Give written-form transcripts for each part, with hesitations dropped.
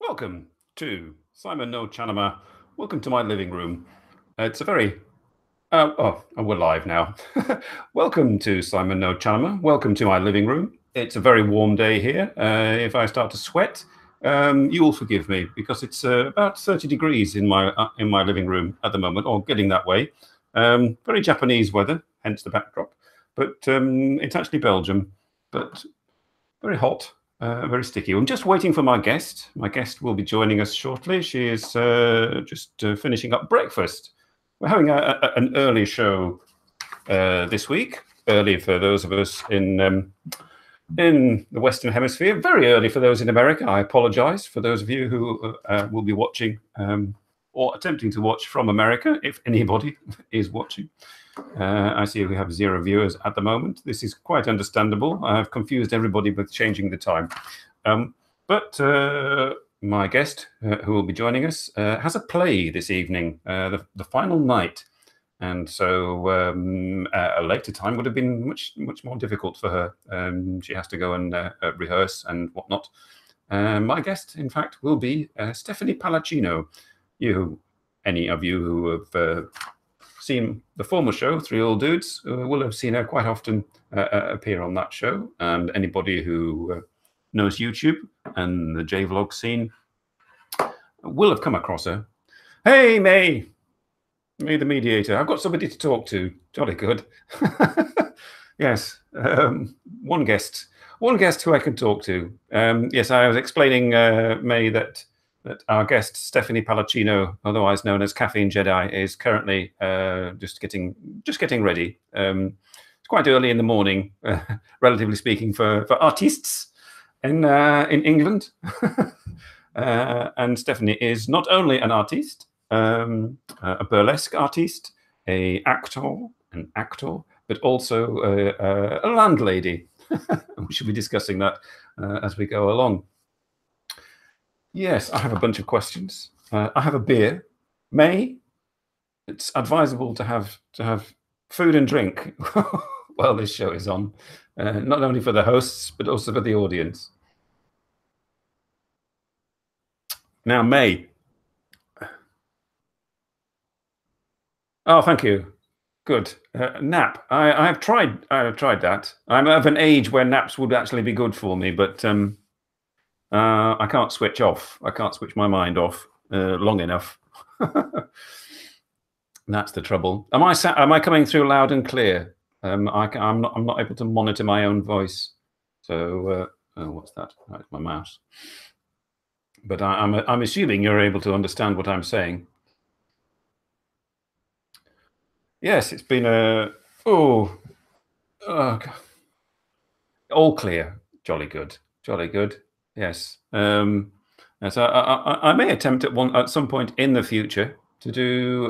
Welcome to Simon no茶の間. Welcome to my living room. It's a very we're live now. Welcome to Simon no茶の間. Welcome to my living room. It's a very warm day here. If I start to sweat, you will forgive me because it's about 30 degrees in my living room at the moment, or getting that way. Very Japanese weather, hence the backdrop. But it's actually Belgium, but very hot. Very sticky. I'm just waiting for my guest. My guest will be joining us shortly. She is just finishing up breakfast. We're having an early show this week. Early for those of us in the Western Hemisphere. Very early for those in America. I apologize for those of you who will be watching or attempting to watch from America, if anybody is watching. I see we have 0 viewers at the moment. This is quite understandable. I've confused everybody with changing the time. But my guest, who will be joining us, has a play this evening, the final night. And so a later time would have been much more difficult for her. She has to go and rehearse and whatnot. My guest, in fact, will be Stephanie Palacino. Any of you who have seen the former show, Three Old Dudes, will have seen her quite often appear on that show. And anybody who knows YouTube and the J-Vlog scene will have come across her. Hey, May the mediator. I've got somebody to talk to. Jolly good. Yes, one guest who I can talk to. Yes, I was explaining, May, that our guest, Stephanie Palacino, otherwise known as CaffineJedi, is currently just getting ready. It's quite early in the morning, relatively speaking, for artists in England. And Stephanie is not only an artiste, a burlesque artiste, an actor, but also a landlady. We should be discussing that as we go along. Yes, I have a bunch of questions. I have a beer. May, it's advisable to have food and drink while this show is on, not only for the hosts, but also for the audience. Now, May. Oh, thank you. Good. Nap. I've tried that. I'm of an age where naps would actually be good for me, but I can't switch off. I can't switch my mind off long enough. That's the trouble. Am I coming through loud and clear? I'm not able to monitor my own voice. So what's that? That's my mouse. But I'm assuming you're able to understand what I'm saying. Yes, it's been all clear. Jolly good. Yes. So I may attempt at some point in the future to do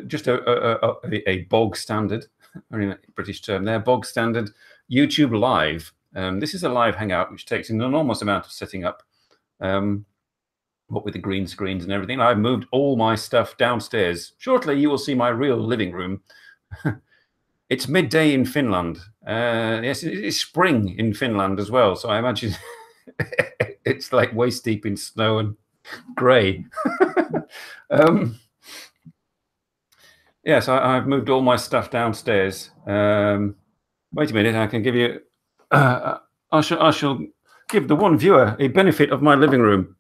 just a bog standard, very British term there, bog standard YouTube live. This is a live hangout which takes an enormous amount of setting up. What with the green screens and everything. I've moved all my stuff downstairs. Shortly, you will see my real living room. It's midday in Finland. Yes, it is spring in Finland as well. So I imagine it's like waist deep in snow and grey. Yes, I've moved all my stuff downstairs. Wait a minute, I can give you. I shall give the one viewer a benefit of my living room.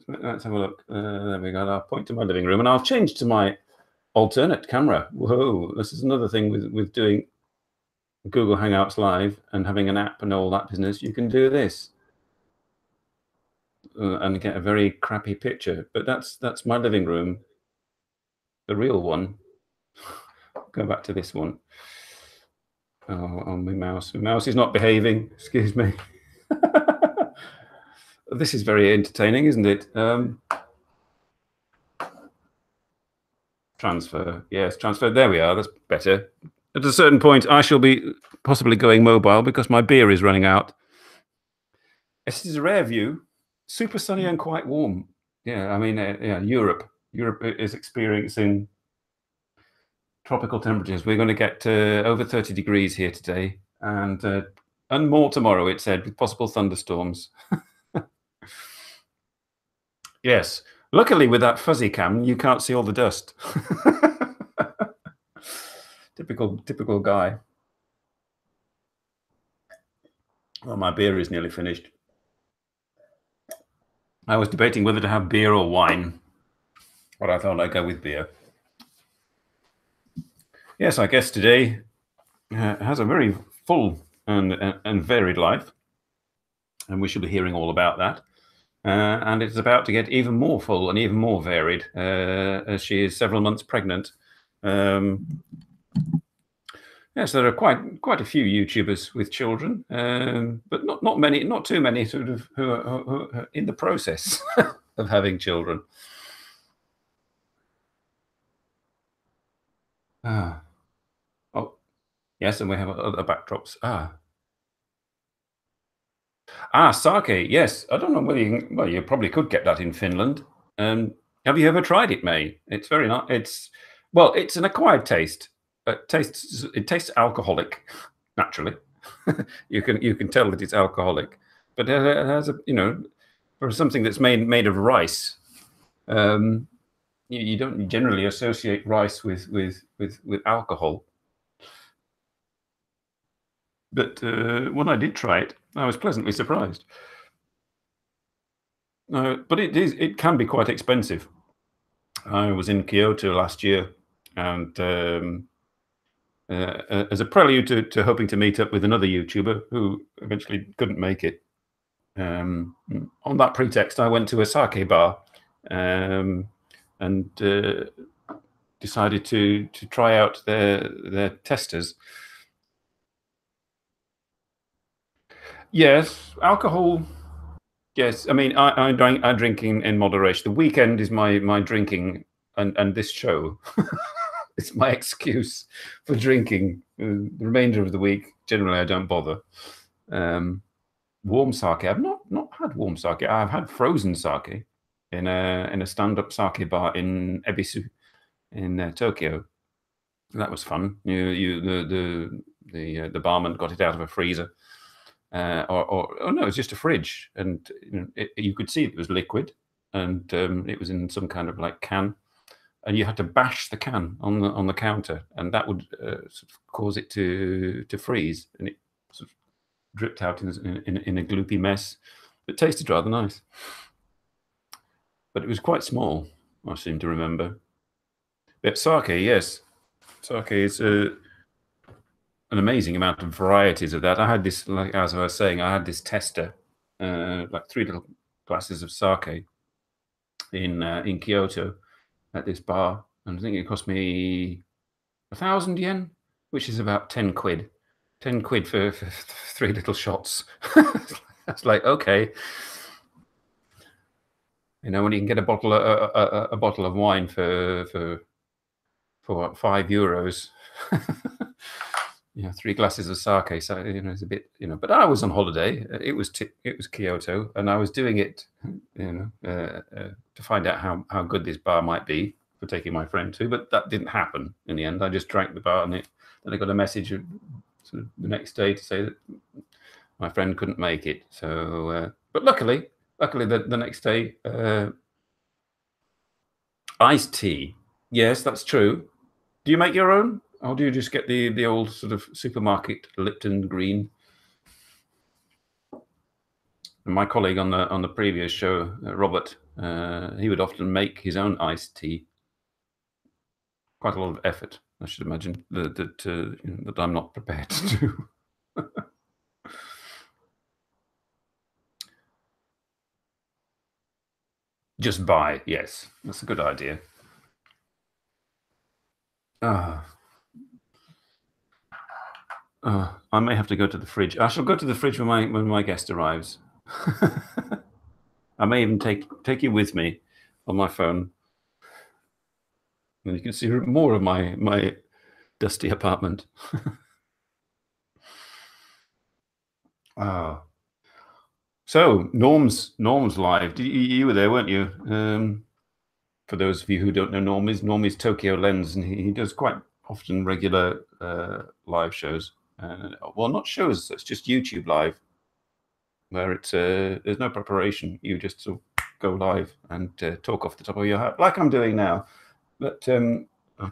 Let's have a look. There we go. I'll point to my living room, and I'll change to my alternate camera. Whoa! This is another thing with doing Google Hangouts live and having an app and all that business. You can do this and get a very crappy picture. But that's my living room, the real one. Go back to this one. Oh, on my mouse. My mouse is not behaving. Excuse me. This is very entertaining, isn't it? Transfer. Yes, transfer. There we are. That's better. At a certain point, I shall be possibly going mobile because my beer is running out. This is a rare view. Super sunny and quite warm. Yeah, I mean, Europe. Europe is experiencing tropical temperatures. We're going to get over 30 degrees here today, and more tomorrow, it said, with possible thunderstorms. Yes. Luckily, with that fuzzy cam, you can't see all the dust. Typical guy. Well, my beer is nearly finished. I was debating whether to have beer or wine, but I thought I'd go with beer. Yes, I guess today has a very full and varied life, and we shall be hearing all about that. And it's about to get even more full and even more varied as she is several months pregnant. Yes, there are quite a few YouTubers with children, but not many, not too many, sort of who are in the process of having children. Ah, oh, yes, and we have other backdrops. Sake. Yes, I don't know whether you can, well, you probably could get that in Finland. Have you ever tried it, May? It's very nice. It's an acquired taste. It tastes alcoholic, naturally. You can tell that it's alcoholic, but it has for something that's made of rice. You don't generally associate rice with alcohol. But when I did try it, I was pleasantly surprised. But it can be quite expensive. I was in Kyoto last year, and as a prelude to hoping to meet up with another YouTuber who eventually couldn't make it. On that pretext, I went to a sake bar and decided to try out their testers. Yes, alcohol. Yes, I mean I drink in moderation. The weekend is my drinking, and this show. It's my excuse for drinking. The remainder of the week, generally, I don't bother. Warm sake. I've not had warm sake. I've had frozen sake in a stand-up sake bar in Ebisu in Tokyo. That was fun. The barman got it out of a freezer, or no, it was just a fridge, and you could see it was liquid, and it was in some kind of like can, and you had to bash the can on the counter, and that would sort of cause it to freeze, and it sort of dripped out in a gloopy mess. It tasted rather nice, but it was quite small. I seem to remember. But sake, yes, sake is an amazing amount of varieties of that. I had this, like as I was saying, I had this tester, like 3 little glasses of sake in Kyoto at this bar, and I think it cost me 1,000 yen, which is about 10 quid. 10 quid for 3 little shots. That's like, okay. When you can get a bottle of wine for what, €5. 3 glasses of sake. So it's a bit, But I was on holiday. It was Kyoto, and I was doing it, to find out how good this bar might be for taking my friend to. But that didn't happen in the end. I just drank the bar, and then I got a message sort of the next day to say that my friend couldn't make it. So, but luckily, the next day, iced tea. Yes, that's true. Do you make your own, or do you just get the old sort of supermarket Lipton Green? And my colleague on the previous show, Robert, he would often make his own iced tea. Quite a lot of effort, I should imagine, that I'm not prepared to do. Just buy, yes, that's a good idea. I may have to go to the fridge. I shall go to the fridge when my guest arrives. I may even take you with me on my phone, and you can see more of my dusty apartment. So Norm's live. You were there, weren't you? For those of you who don't know Norm is Tokyo Lens, and he does quite often regular live shows. Well, not shows. It's just YouTube live, where it's there's no preparation. You just sort of go live and talk off the top of your head, like I'm doing now. But I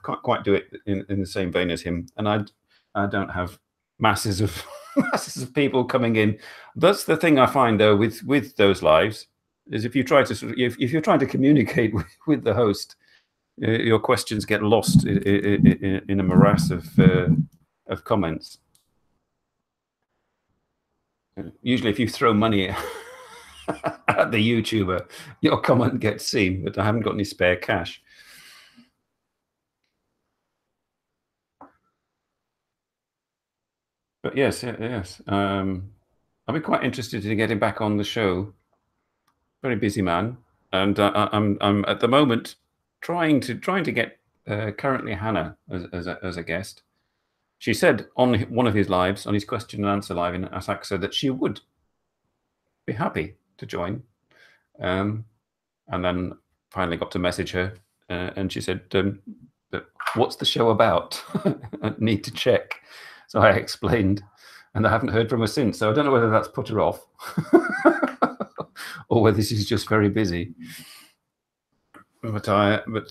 can't quite do it in the same vein as him, and I don't have masses of masses of people coming in. That's the thing I find though with those lives is if you try to if you're trying to communicate with the host, your questions get lost in a morass of comments. Usually, if you throw money at the YouTuber, your comment gets seen, but I haven't got any spare cash. But yes, yes. I'll be quite interested in getting back on the show. Very busy man, and I'm at the moment trying to get currently Hannah as a guest. She said on one of his lives, on his question and answer live in Asakusa, that she would be happy to join. And then finally got to message her, and she said, "What's the show about? I need to check." So I explained, and I haven't heard from her since. So I don't know whether that's put her off, or whether she's just very busy. But I'm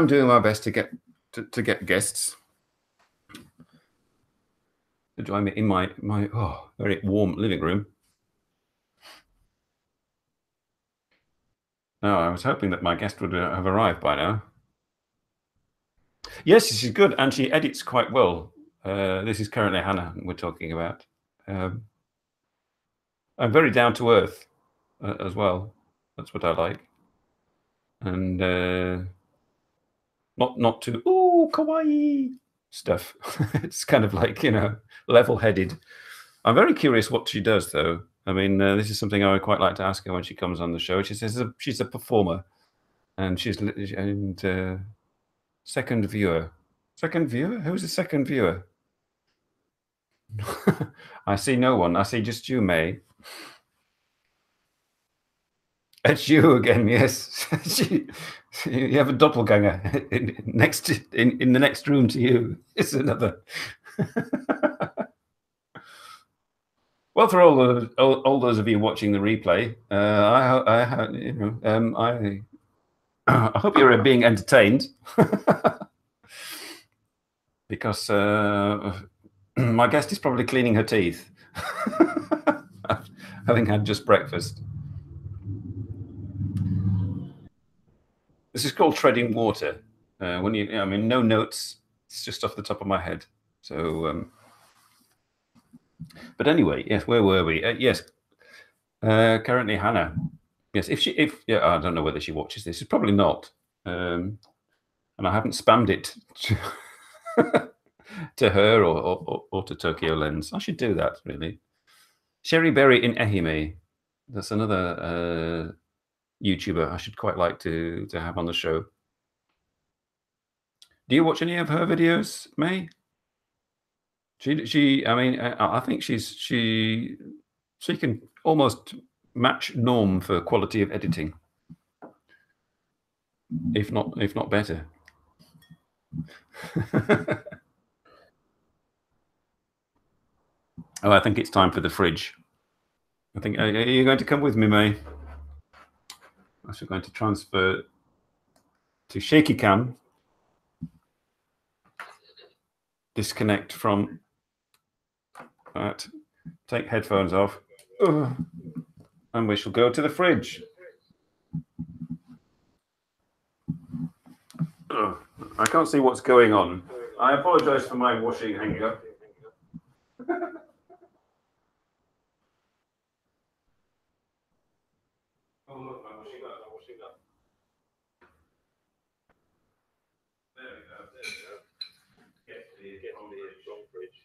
doing my best to get guests to join me in my very warm living room. No, I was hoping that my guest would have arrived by now. Yes, she's good, and she edits quite well. This is currently Hannah we're talking about. I'm very down to earth as well. That's what I like, and not too kawaii stuff. It's kind of like level-headed. I'm very curious what she does, though. I mean, this is something I would quite like to ask her when she comes on the show. She says she's a performer, and second viewer. Second viewer? Who's the second viewer? I see no one. I see just you, May. It's you again, yes. You have a doppelganger in the next room to you. It's another. Well, for all those of you watching the replay, I hope you're being entertained, because my guest is probably cleaning her teeth, having had just breakfast. This is called treading water. I mean, no notes. It's just off the top of my head. So, but anyway, yes. Where were we? Yes. Currently, Hannah. Yes. Yeah, I don't know whether she watches this. It's probably not. And I haven't spammed it to her or to Tokyo Lens. I should do that, really. Sherry Berry in Ehime. That's another YouTuber I should quite like to have on the show. Do you watch any of her videos, May? I mean, I think she can almost match Norm for quality of editing, if not better. Oh, I think it's time for the fridge. I think, are you going to come with me, May? I'm actually going to transfer to shaky cam. Disconnect from that. Take headphones off. And we shall go to the fridge. I can't see what's going on. I apologize for my washing hanging up. Oh, look, my washing up. There we go. Get on the strong fridge.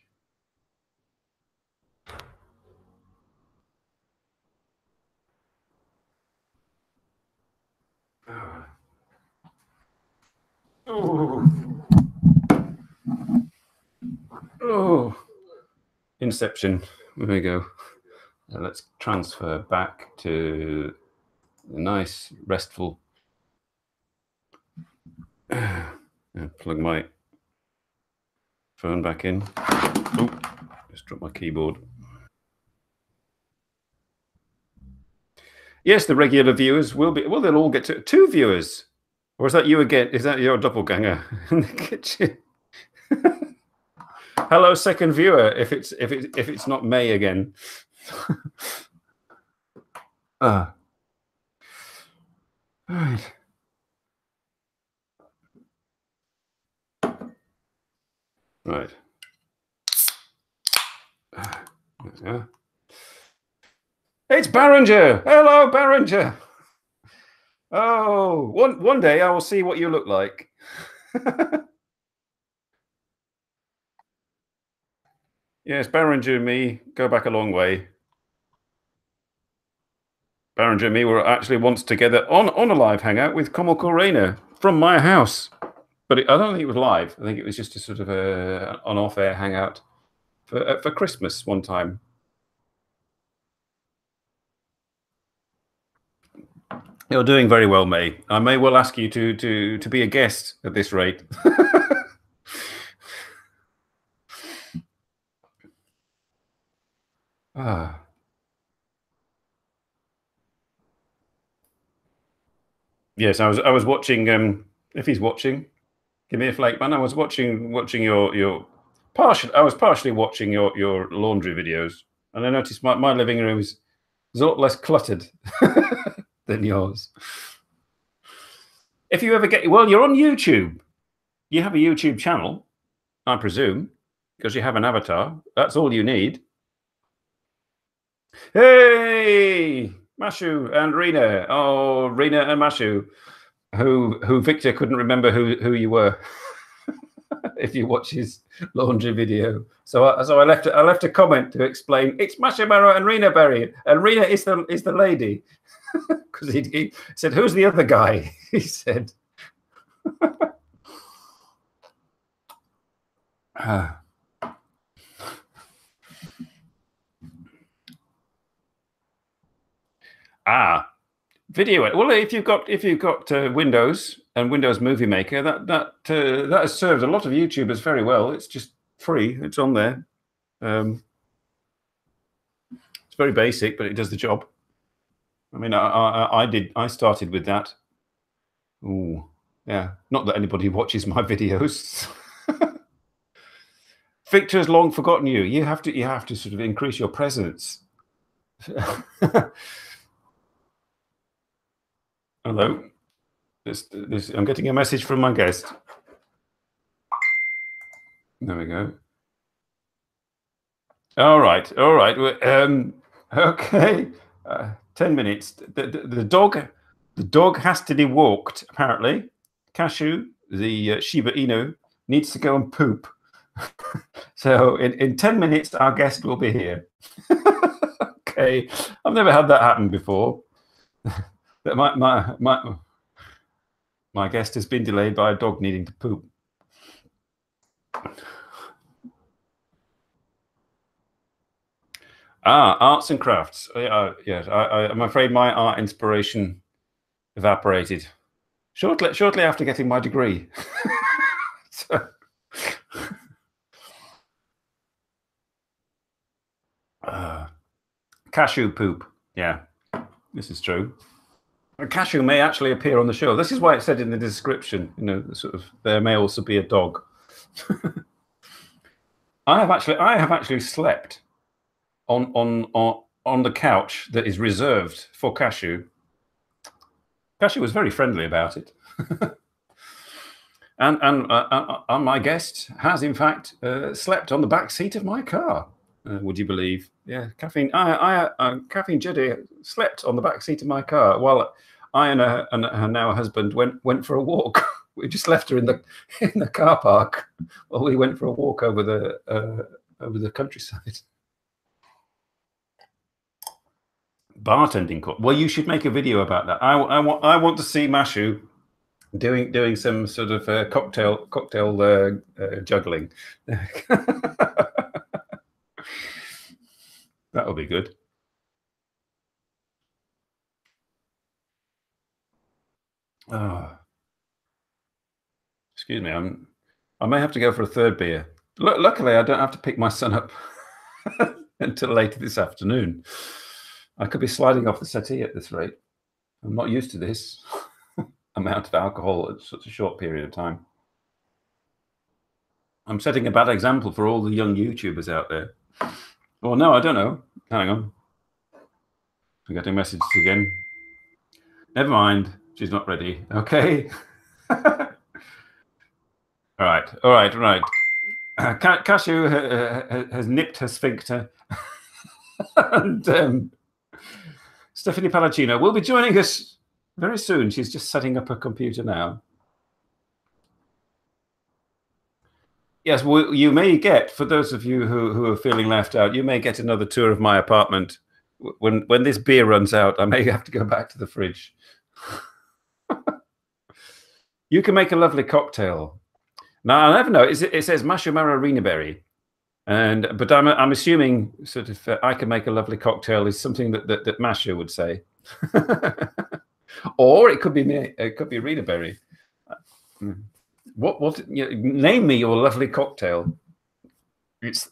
Oh, Inception. There we go. Let's transfer back to a nice, restful. Plug my phone back in. Oh, just dropped my keyboard. Yes, the regular viewers will be. Well, they'll all get two viewers. Or is that you again? Is that your doppelganger in the kitchen? Hello, second viewer. If it's not May again. Right. Right. Yeah. It's Barringer. Hello, Barringer. Oh, one day I will see what you look like. Yes, Barringer and me go back a long way. Barringer and me were actually once together on a live hangout with comical from my house. But I don't think it was live. I think it was just a sort of an off-air hangout for Christmas one time. You're doing very well, May. I may well ask you to be a guest at this rate. Yes, I was watching. If he's watching, give me a flake, man. I was watching your partial. I was partially watching your laundry videos, and I noticed my living room is a lot less cluttered than yours. If you ever well, you're on YouTube. You have a YouTube channel, I presume, because you have an avatar. That's all you need. Hey, Mashu and Rena. Oh, Rena and Mashu, who Victor couldn't remember who you were. If you watch his laundry video, so I left a comment to explain it's Mashu Maro and Rena Berry, and Rena is the lady, because he said, "Who's the other guy?" He said. Video. Well, if you've got Windows and Windows Movie Maker, that has served a lot of YouTubers very well. It's just free. It's on there. It's very basic, but it does the job. I mean, I started with that. Ooh, yeah. Not that anybody watches my videos. Victor's long forgotten you. You have to sort of increase your presence. Hello. I'm getting a message from my guest. There we go. All right. Okay. 10 minutes. The dog has to be walked. Apparently, Cashew, the Shiba Inu, needs to go and poop. So in 10 minutes, our guest will be here. Okay. I've never had that happen before. My guest has been delayed by a dog needing to poop. Arts and crafts. Yes, I'm afraid my art inspiration evaporated shortly after getting my degree. So, cashew poop. Yeah, this is true. A cashew may actually appear on the show. This is why it said in the description, sort of, there may also be a dog. I have actually slept on the couch that is reserved for Cashew. Cashew was very friendly about it. and my guest has in fact slept on the back seat of my car. Would you believe? Yeah, CaffineJedi slept on the back seat of my car while I and her now husband went for a walk. We just left her in the car park while we went for a walk over the countryside. Bartending course. Well, you should make a video about that. I want to see Mashu doing some sort of cocktail juggling. That'll be good. Excuse me. I may have to go for a third beer. Luckily, I don't have to pick my son up until later this afternoon. I could be sliding off the settee at this rate. I'm not used to this amount of alcohol at such a short period of time. I'm setting a bad example for all the young YouTubers out there. Well, no, I don't know. Hang on. I'm getting messages again. Never mind. She's not ready. Okay. All right. Cashew has nipped her sphincter. And Stephanie Palacino will be joining us very soon. She's just setting up her computer now. Yes, well, you may get, for those of you who are feeling left out, you may get another tour of my apartment. When this beer runs out, I may have to go back to the fridge. You can make a lovely cocktail. Now, I never know. It says Mashamara berry. But I'm assuming sort of I can make a lovely cocktail is something that Masha would say. Or it could be me. It could be Rena Berry. What name me your lovely cocktail. It's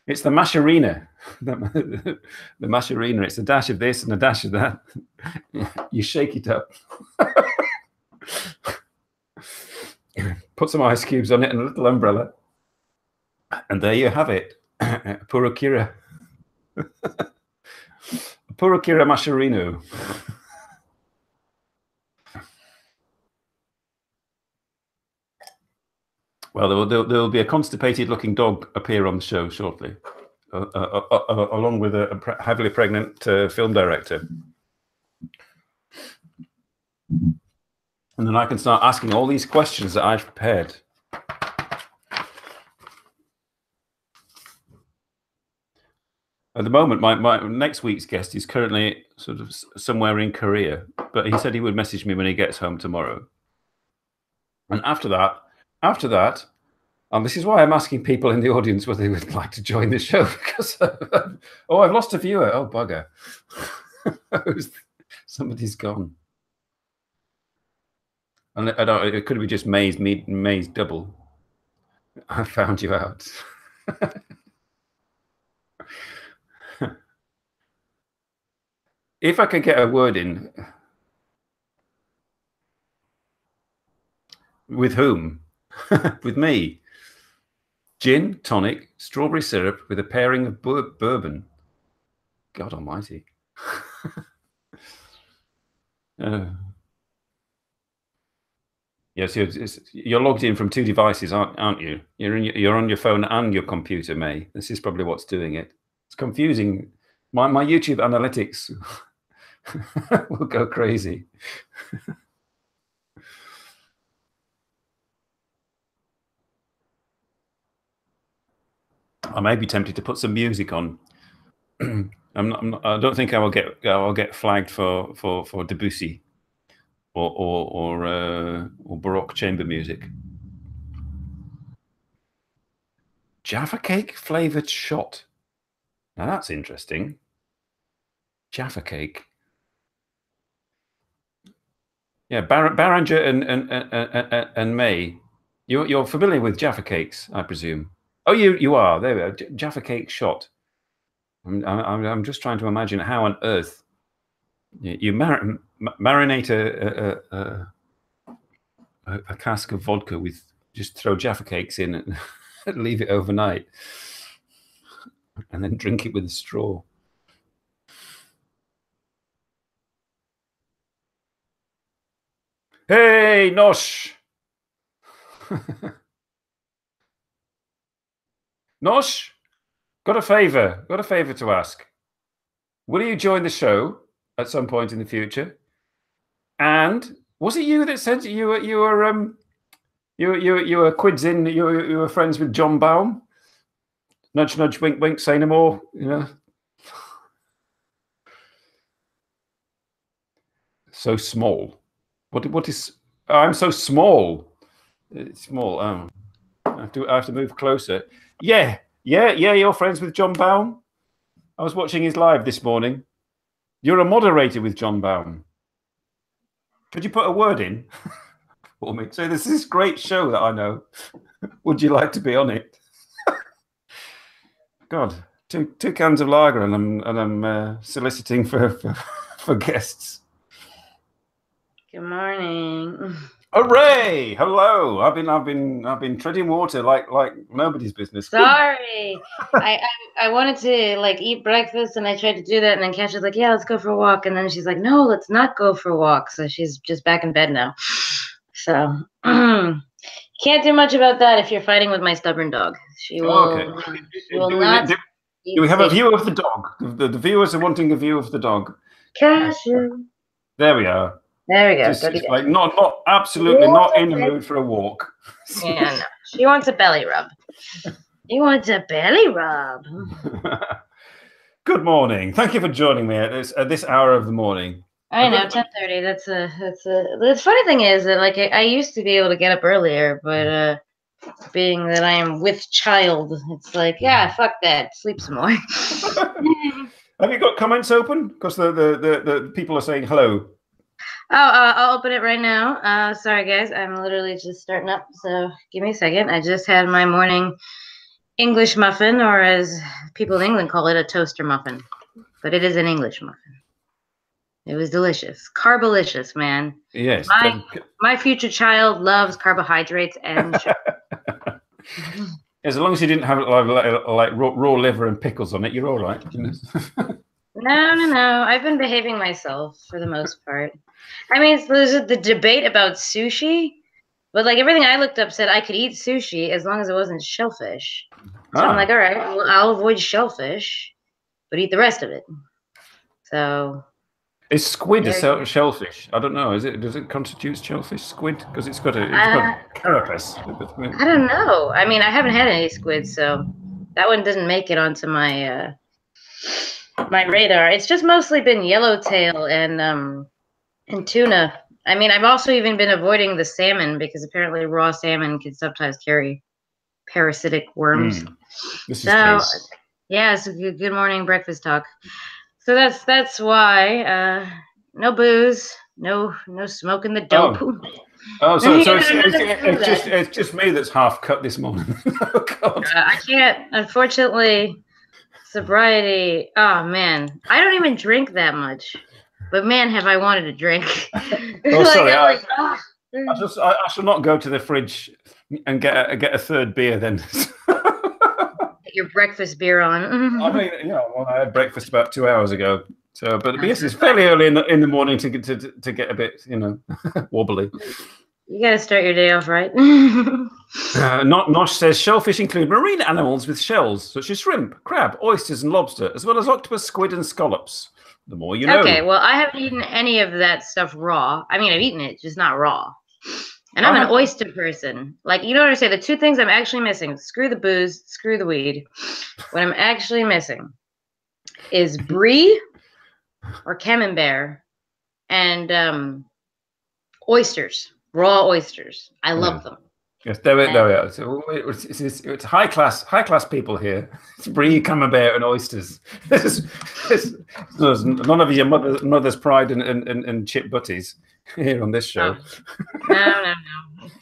it's the Masharina. The Masharina. It's a dash of this and a dash of that. You shake it up. Put some ice cubes on it and a little umbrella. And there you have it. Purukira. Purukira Masharino. Well, there'll be a constipated-looking dog appear on the show shortly, along with a heavily pregnant film director. And then I can start asking all these questions that I've prepared. At the moment, my next week's guest is currently sort of somewhere in Korea, but he said he would message me when he gets home tomorrow. And after that, and this is why I'm asking people in the audience whether they would like to join the show, because oh, I've lost a viewer. Oh, bugger. Somebody's gone. And I don't, it could be just Maze double. I found you out. If I could get a word in. With whom? With me. Gin, tonic, strawberry syrup with a pairing of bourbon. God almighty. Yes, you're logged in from two devices, aren't you? You're on your phone and your computer, May. This is probably what's doing it. It's confusing. My YouTube analytics will go crazy. I may be tempted to put some music on. I don't think I will get flagged for Debussy or Baroque chamber music. Jaffa cake flavored shot. Now that's interesting. Jaffa cake. Yeah, Barringer and May. You're familiar with Jaffa cakes, I presume. Oh, you are. There we are. Jaffa cake shot. I'm just trying to imagine how on earth you marinate a cask of vodka with, just throw Jaffa cakes in and leave it overnight, and then drink it with a straw. Hey, Nosh. Nosh, got a favor to ask. Will you join the show at some point in the future? And was it you that said you were quids in? You were friends with John Baum? Nudge, nudge, wink, wink. Say no more. You know. So small. What is? Oh, I'm so small. It's small. Oh, I have to move closer. Yeah. You're friends with John Baum. I was watching his live this morning. You're a moderator with John Baum. Could you put a word in for me? So there's this great show that I know. Would you like to be on it? God, two cans of lager, and I'm soliciting for guests. Good morning. Hooray! Hello. I've been treading water like nobody's business. Sorry. I wanted to like eat breakfast, and I tried to do that, and then Cash was like, "Yeah, let's go for a walk," and then she's like, "No, let's not go for a walk." So she's just back in bed now. So can't do much about that if you're fighting with my stubborn dog. She will. Okay. She will not. Do we have a view of the dog? The viewers are wanting a view of the dog. Cashew. There we are. There we go. Just like not absolutely not in the mood for a walk. Yeah, no. She wants a belly rub. She wants a belly rub. Good morning. Thank you for joining me at this hour of the morning. I know, 10:30. That's the funny thing is that like I used to be able to get up earlier, but being that I am with child, it's like, yeah, fuck that. Sleep some more. Have you got comments open? Because the people are saying hello. Oh, I'll open it right now. Sorry, guys. I'm literally just starting up, so give me a second. I just had my morning English muffin, or as people in England call it, a toaster muffin. But it is an English muffin. It was delicious. Carbolicious, man. Yes. My future child loves carbohydrates and sugar. As long as you didn't have like raw liver and pickles on it, you're all right. No. I've been behaving myself for the most part. I mean, there's the debate about sushi, but like everything I looked up said I could eat sushi as long as it wasn't shellfish. So I'm like, all right, well, I'll avoid shellfish, but eat the rest of it. So is squid a shellfish? I don't know. Does it constitute shellfish? Squid, because it's got carapace. I don't know. I mean, I haven't had any squid, so that one doesn't make it onto my my radar. It's just mostly been yellowtail and tuna. I mean, I've also even been avoiding the salmon because apparently raw salmon can sometimes carry parasitic worms. This is yeah, so good morning breakfast talk. So that's why no booze, no smoking the dope. So it's just me that's half cut this morning. Oh, God. I can't, unfortunately. Sobriety. Oh man, I don't even drink that much, but man, have I wanted to drink. Sorry. I shall not go to the fridge and get a third beer then. Get your breakfast beer on. I mean, I had breakfast about 2 hours ago. So, but yes, it's fairly early in the morning to get a bit, wobbly. You got to start your day off right. Nosh says shellfish include marine animals with shells, such as shrimp, crab, oysters, and lobster, as well as octopus, squid, and scallops. The more you know. Okay, well, I haven't eaten any of that stuff raw. I mean, I've eaten it, just not raw. And I'm an oyster person. Like, you know what I say? The two things I'm actually missing, screw the booze, screw the weed. What I'm actually missing is brie or camembert and oysters. Raw oysters. I love them. Yes, there we are. So it's high class people here. It's brie, camembert, and oysters. There's none of your mother's pride and chip butties here on this show. No.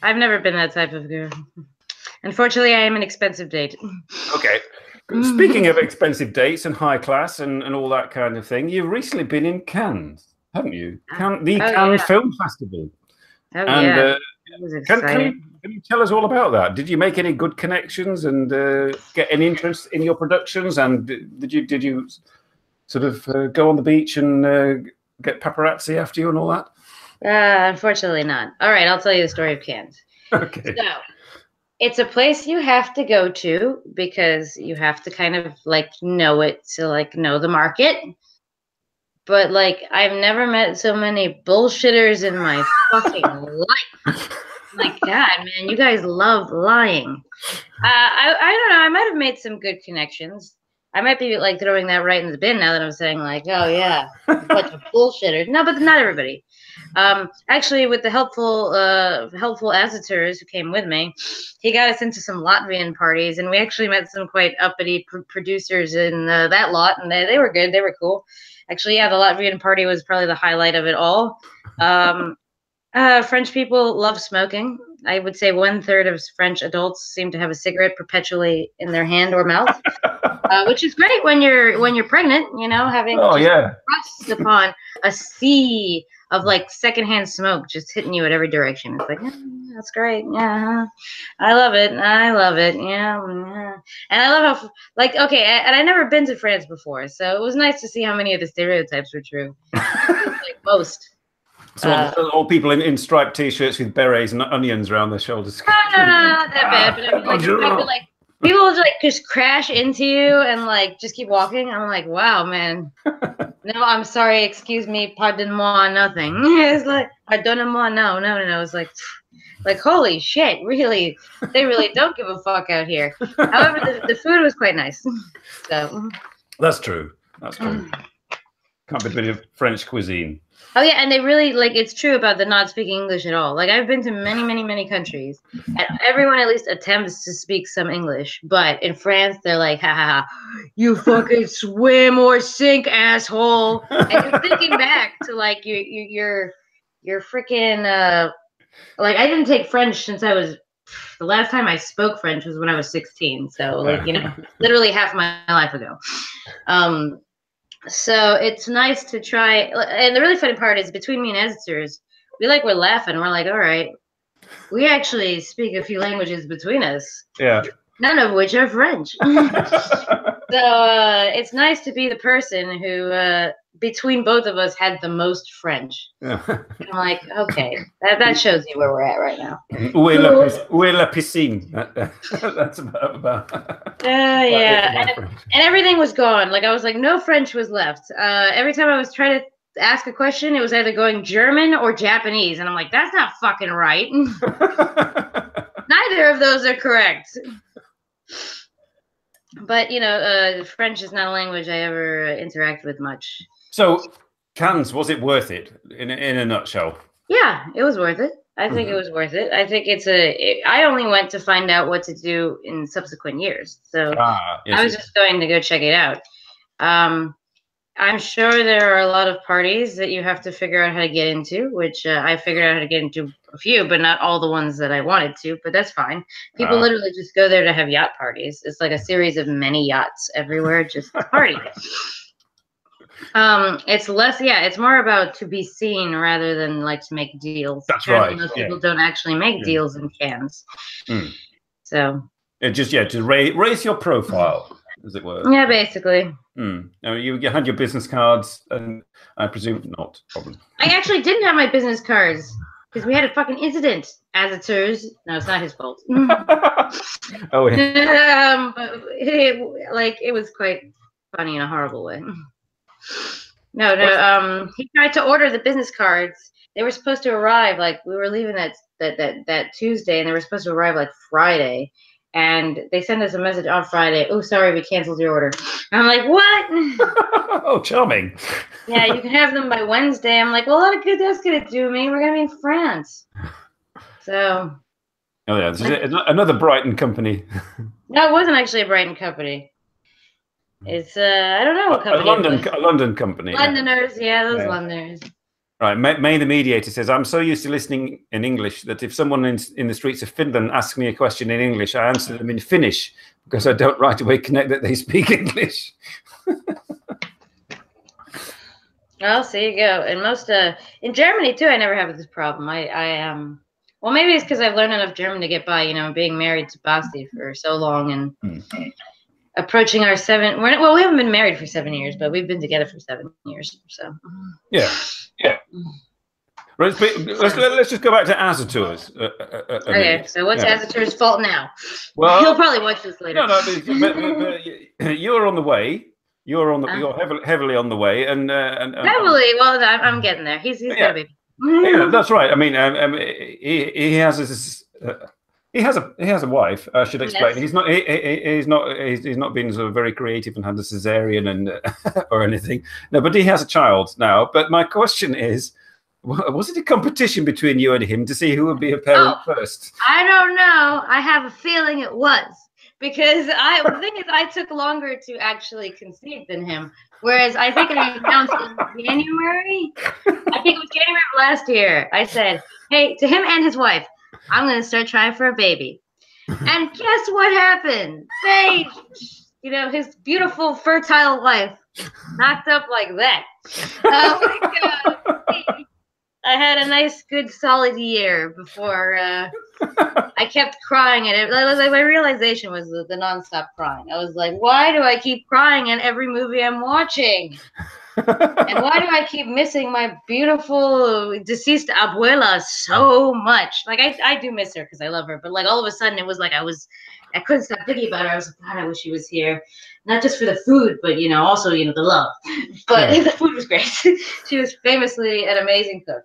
I've never been that type of girl. Unfortunately, I am an expensive date. Okay. Speaking of expensive dates and high class and all that kind of thing, you've recently been in Cannes, haven't you? Cannes Film Festival. Oh, yeah. Can you tell us all about that? Did you make any good connections and get any interest in your productions? And did you sort of go on the beach and get paparazzi after you and all that? Unfortunately not. All right, I'll tell you the story of Cannes. Okay. So it's a place you have to go to because you have to kind of like know it to like know the market. But like I've never met so many bullshitters in my fucking life. My God, man, you guys love lying. I don't know. I might have made some good connections. I might be like throwing that right in the bin now that I'm saying like, oh yeah, a bunch of bullshitters. No, but not everybody. Actually, with the helpful auditors who came with me, he got us into some Latvian parties, and we actually met some quite uppity producers in that lot, and they were good. They were cool. Actually, yeah, the Latvian party was probably the highlight of it all. French people love smoking, I would say 1/3 of French adults seem to have a cigarette perpetually in their hand or mouth, which is great when you're pregnant. Having thrust upon a sea of like secondhand smoke just hitting you at every direction. It's like, that's great. Yeah, I love it. I love it. Yeah. And I love how and I never been to France before, so it was nice to see how many of the stereotypes were true. Like most. So all people in striped t-shirts with berets and onions around their shoulders. No, not that bad. But I mean, people will just crash into you and like just keep walking. I'm like, wow, man. No, I'm sorry. Excuse me. Pardon-moi. Nothing. It's like pardonnez-moi. No. It's like holy shit. Really, they really don't give a fuck out here. However, the food was quite nice. So that's true. Can't be a bit of French cuisine. Oh yeah, and they really it's true about the not speaking English at all. Like I've been to many countries, and everyone at least attempts to speak some English. But in France, they're like, "Ha ha ha, you fucking swim or sink, asshole!" And you're thinking back to like your freaking I didn't take French since I was. The last time I spoke French was when I was 16. So literally half my life ago. So it's nice to try, and the really funny part is between me and editors, we're laughing. We're like, all right, we actually speak a few languages between us. Yeah. None of which are French. So it's nice to be the person who, between both of us, had the most French. Yeah. I'm like, okay, that shows you where we're at right now. Où est la piscine? That's about. Yeah, and everything was gone. Like I was like, no French was left. Every time I was trying to ask a question, it was either going German or Japanese, and I'm like, that's not fucking right. Neither of those are correct. But French is not a language I ever interact with much. So, Cannes, was it worth it? In a nutshell. Yeah, it was worth it. I think it was worth it. I think I only went to find out what to do in subsequent years, so I was just going to go check it out. I'm sure there are a lot of parties that you have to figure out how to get into, which I figured out how to get into a few, but not all the ones that I wanted to, but that's fine. People literally just go there to have yacht parties. It's like a series of many yachts everywhere, just a party. It's more about to be seen rather than like to make deals. That's right. Most people don't actually make deals in Cannes. So it just to raise your profile, as it were. Yeah, basically. You had your business cards, and I presume not. Probably. I actually didn't have my business cards because we had a fucking incident. As it turns, no, it's not his fault. Oh yeah. But it was quite funny in a horrible way. No. He tried to order the business cards. They were supposed to arrive we were leaving that Tuesday, and they were supposed to arrive Friday. And they sent us a message on Friday. Oh, sorry, we canceled your order. And I'm like, what? Oh, charming. Yeah, you can have them by Wednesday. I'm like, well, what good that's gonna do me? We're gonna be in France. So. Oh yeah, this is another Brighton company. No, it wasn't actually a Brighton company. It's I don't know what company. A London company. Londoners, those Londoners. Right, May the mediator says, I'm so used to listening in English that if someone in the streets of Finland asks me a question in English, I answer them in Finnish because I don't right away connect that they speak English. Well, so you go. And most in Germany too, I never have this problem. Well, maybe it's because I've learned enough German to get by. Being married to Basti for so long and approaching our 7. We haven't been married for 7 years, but we've been together for 7 years. So yeah. Let's just go back to Azatur's. Okay, so what's Azatur's fault now? Well, he'll probably watch this later. but you're on the way. You're heavily on the way, and heavily. Well, I'm getting there. He's got a baby. Yeah, that's right. I mean, he has a wife. I should explain. Yes. He's not been sort of very creative and had a cesarean and or anything. No, but he has a child now. But my question is, was it a competition between you and him to see who would be a parent first? I don't know. I have a feeling it was because the thing is, I took longer to actually conceive than him. Whereas I think I announced in January. I think it was January of last year. I said, hey, to him and his wife. I'm going to start trying for a baby. And guess what happened? They, his beautiful, fertile wife knocked up like that. Oh my God. I had a nice, good, solid year before I kept crying. And it was like my realization was the nonstop crying. I was like, why do I keep crying in every movie I'm watching? And why do I keep missing my beautiful deceased abuela so much? Like, I do miss her because I love her. But, like, all of a sudden, it was like I couldn't stop thinking about her. I was like, God, I wish she was here. Not just for the food, but, also, the love. But the food was great. She was famously an amazing cook.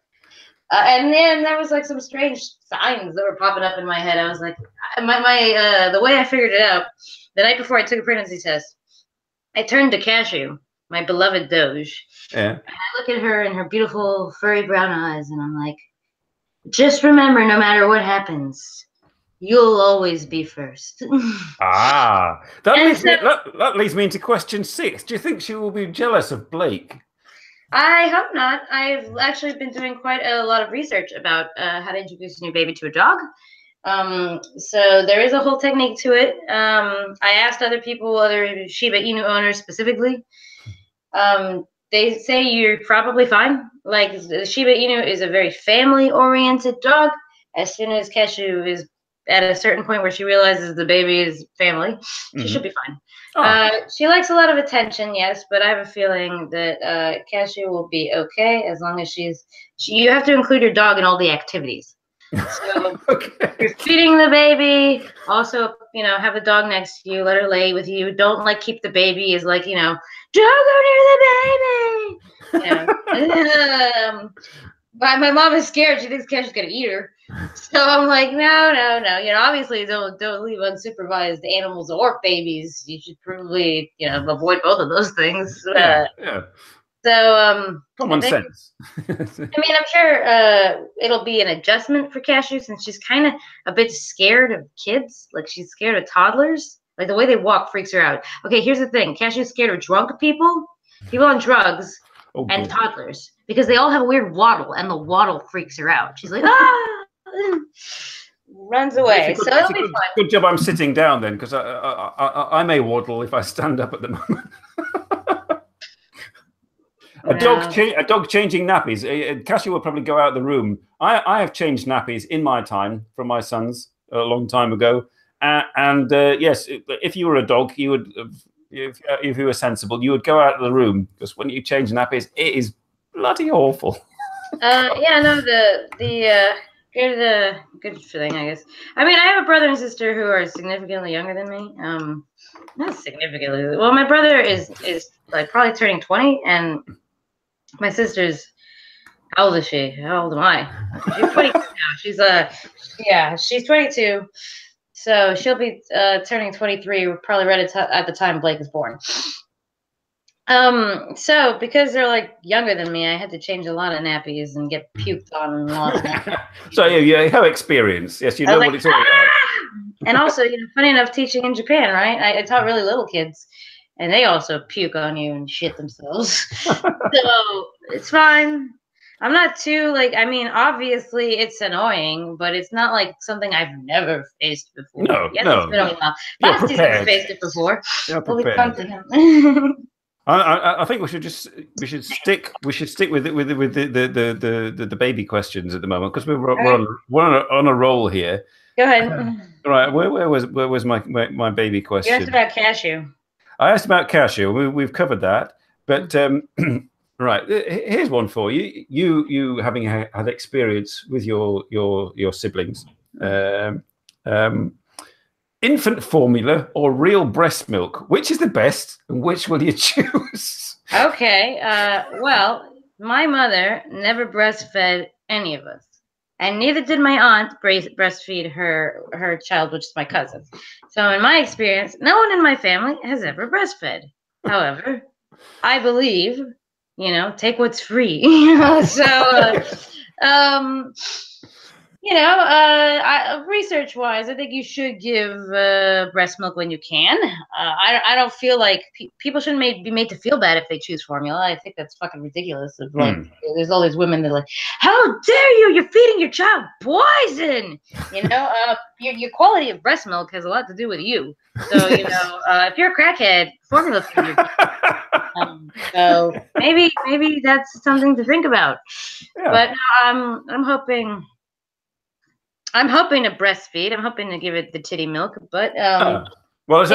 And then there was, like, some strange signs that were popping up in my head. I was like, the way I figured it out, the night before I took a pregnancy test, I turned to Cashew, my beloved Doge. Yeah. And I look at her and her beautiful furry brown eyes, and I'm like, just remember, no matter what happens, you'll always be first. That leads me into question 6. Do you think she will be jealous of Blake? I hope not. I've actually been doing quite a lot of research about how to introduce a new baby to a dog. So there is a whole technique to it. I asked other people, other Shiba Inu owners specifically. They say you're probably fine. Like, the Shiba Inu is a very family-oriented dog. As soon as Cashew is at a certain point where she realizes the baby is family, she should be fine. She likes a lot of attention, yes, but I have a feeling that Cashew will be okay as long as you have to include your dog in all the activities. So you're feeding the baby. Also, have the dog next to you. Let her lay with you. Don't keep the baby as don't go near the baby. My mom is scared. She thinks Cashew's gonna eat her. So I'm like, no. Obviously don't leave unsupervised animals or babies. You should probably avoid both of those things. Yeah. So common sense. I'm sure it'll be an adjustment for Cashew since she's kind of a bit scared of kids. Like, she's scared of toddlers. Like, the way they walk freaks her out. Okay, here's the thing. Cashew's scared of drunk people on drugs, and toddlers, because they all have a weird waddle, and the waddle freaks her out. She's like, runs away. So it'll be fun. Good job I'm sitting down then, because I may waddle if I stand up at the moment. A dog changing nappies. Cassie will probably go out of the room. I have changed nappies in my time from my sons a long time ago. Yes, if you were a dog, you would, if you were sensible, you would go out of the room, because when you change nappies, it is bloody awful. You're the good thing, I guess. I have a brother and sister who are significantly younger than me. Not significantly. Well, my brother is probably turning 20, and my sister's, how old is she? How old am I? She's 22 now. She's 22. So she'll be turning 23, probably right at the time Blake is born. So because they're younger than me, I had to change a lot of nappies and get puked on and a lot of nappies. So you have experience. Yes, you know what it's all about. And also, funny enough, teaching in Japan, right? I taught really little kids, and they also puke on you and shit themselves. So it's fine. I'm not too obviously it's annoying, but it's not something I've never faced before. No. It's been a while. Basti's has faced it before. You're prepared. We'll be fun to him. I think we should stick with the baby questions at the moment, because we're on a roll here. Go ahead. All right, where was my baby question? You asked about Cashew. I asked about Cashew. We've covered that, but right, here's one for you. You having had experience with your siblings, infant formula or real breast milk, which is the best, and which will you choose? Okay, well, my mother never breastfed any of us, and neither did my aunt breastfeed her child, which is my cousin. So in my experience, no one in my family has ever breastfed. However, I believe, take what's free. So research-wise, I think you should give breast milk when you can. I don't feel like people shouldn't be made to feel bad if they choose formula. I think that's fucking ridiculous. Like, there's all these women that are like, how dare you? You're feeding your child poison. Your quality of breast milk has a lot to do with you. So, if you're a crackhead, formula feed your so maybe that's something to think about. Yeah. But no, I'm hoping to breastfeed. I'm hoping to give it the titty milk, but well, I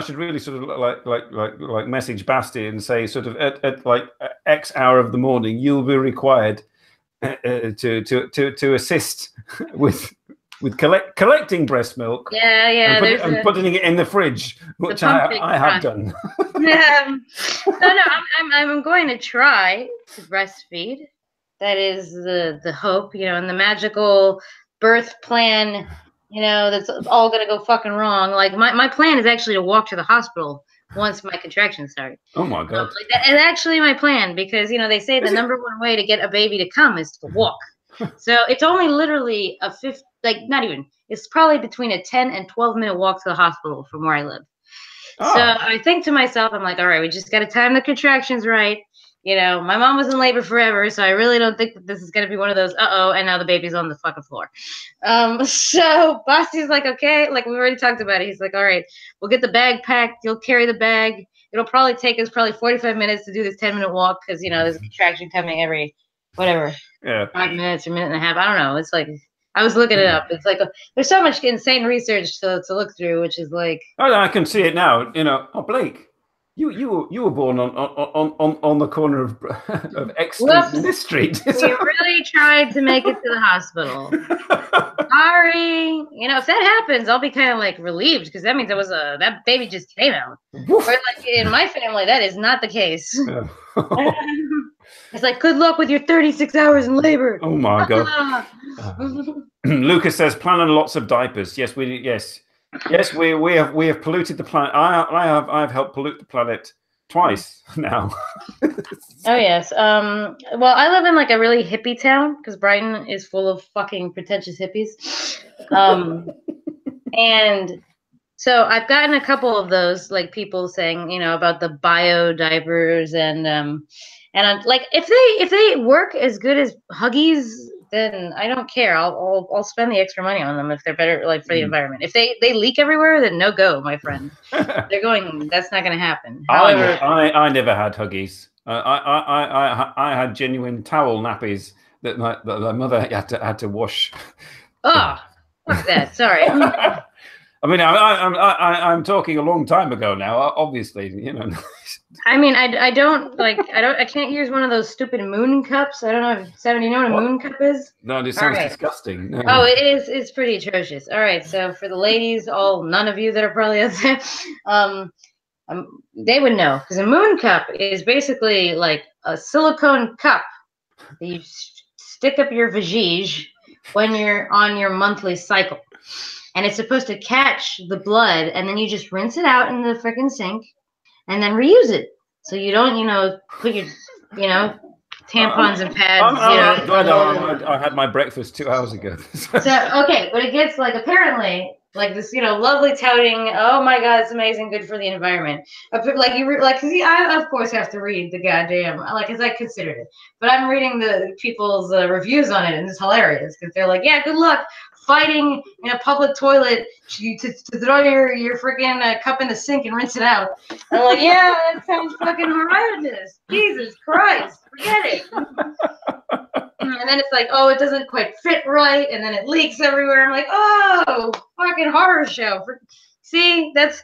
should really sort of like message Basti and say sort of at like X hour of the morning you'll be required to assist with collecting breast milk. Yeah, and putting it in the fridge, which I have done. I'm going to try to breastfeed. That is the hope, and the magical birth plan, that's all going to go fucking wrong. Like my plan is actually to walk to the hospital once my contractions start. Oh my God. It's actually my plan because, they say the number one way to get a baby to come is to walk. So it's only literally it's probably between a 10 and 12-minute walk to the hospital from where I live. Oh. So I think to myself, I'm like, all right, we just got to time the contractions right. My mom was in labor forever, so I really don't think that this is going to be one of those, and now the baby's on the fucking floor. So Basti's like, okay, like we already talked about it. He's like, all right, we'll get the bag packed. You'll carry the bag. It'll probably take us 45 minutes to do this 10-minute walk because, there's a contraction coming every, 5 minutes or minute and a half. I don't know. It's like, I was looking it up. It's like, there's so much insane research to look through, which is like. Oh, I can see it now. Oh, Blake. You were born on the corner of X Street and this street. We really tried to make it to the hospital. Sorry. If that happens, I'll be kind of like relieved because that means that baby just came out. Woof. Or like in my family, that is not the case. It's like, good luck with your 36 hours in labor. Oh my God. Lucas says, planning lots of diapers. Yes, Yes, we have polluted the planet. I've helped pollute the planet twice now. Oh yes. Well, I live in like a really hippie town because Brighton is full of fucking pretentious hippies. And so I've gotten a couple of those like people saying, about the bio diapers and like if they work as good as Huggies, then I don't care. I'll spend the extra money on them if they're better, like for the environment. If they leak everywhere, then no go, my friend. That's not going to happen. However, I never had Huggies. I had genuine towel nappies that my mother had to wash. Oh, fuck that. Sorry. I mean, I'm talking a long time ago now. Obviously, I mean, I can't use one of those stupid moon cups. I don't know if you know what a moon cup is? No, this sounds disgusting. No. Oh, it is. It's pretty atrocious. All right, so for the ladies, none of you that are probably out there, they would know because a moon cup is basically like a silicone cup that you stick up your vajige when you're on your monthly cycle. And it's supposed to catch the blood, and then you just rinse it out in the freaking sink, and then reuse it. So you don't, put your, tampons and pads. I had my breakfast 2 hours ago. So okay, but it gets like apparently like this, lovely touting. Oh my God, it's amazing, good for the environment. Cause I of course have to read the goddamn because I considered it, but I'm reading the people's reviews on it, and it's hilarious because they're like, yeah, good luck fighting in a public toilet to throw your freaking cup in the sink and rinse it out. And I'm like, yeah, that sounds fucking horrendous. Jesus Christ, forget it. And then it's like, oh, it doesn't quite fit right, and then it leaks everywhere. I'm like, oh, fucking horror show. See, that's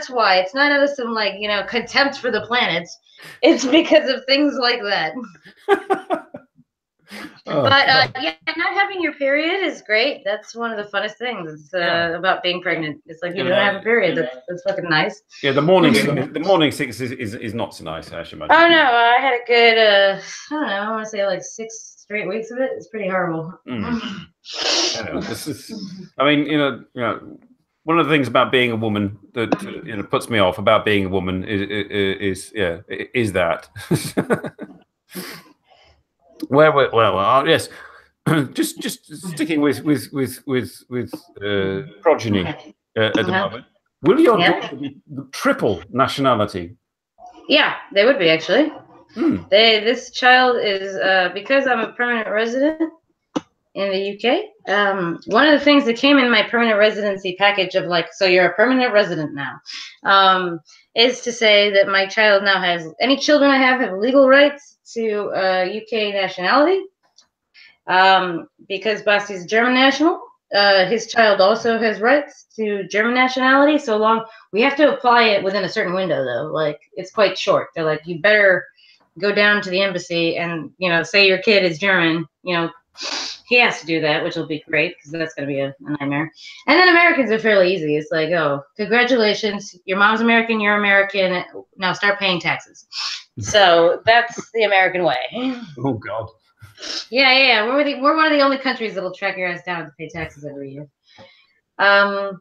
why. It's not out of some like, contempt for the planet. It's because of things like that. But not having your period is great. That's one of the funnest things about being pregnant. It's like you don't have a period. That's fucking nice. Yeah, the morning sickness is not so nice, I should imagine. Oh no, I had a good I don't know, I want to say like 6 straight weeks of it. It's pretty horrible. I mean, one of the things about being a woman that puts me off about being a woman is that. Yes. just sticking with progeny at the moment. Will your daughter be triple nationality? Yeah, they would be actually. This child is because I'm a permanent resident in the UK. One of the things that came in my permanent residency package of like, so you're a permanent resident now, is to say that my child now has any children I have legal rights to UK nationality. Because Basti's German national, his child also has rights to German nationality. So long, we have to apply it within a certain window though. Like it's quite short. They're like, you better go down to the embassy and, you know, say your kid is German, you know, he has to do that, which will be great because that's going to be a nightmare. And then Americans are fairly easy. It's like, oh, congratulations, your mom's American, you're American, now start paying taxes. So that's the American way. Oh God. Yeah. We're one of the only countries that'll track your ass down to pay taxes every year. But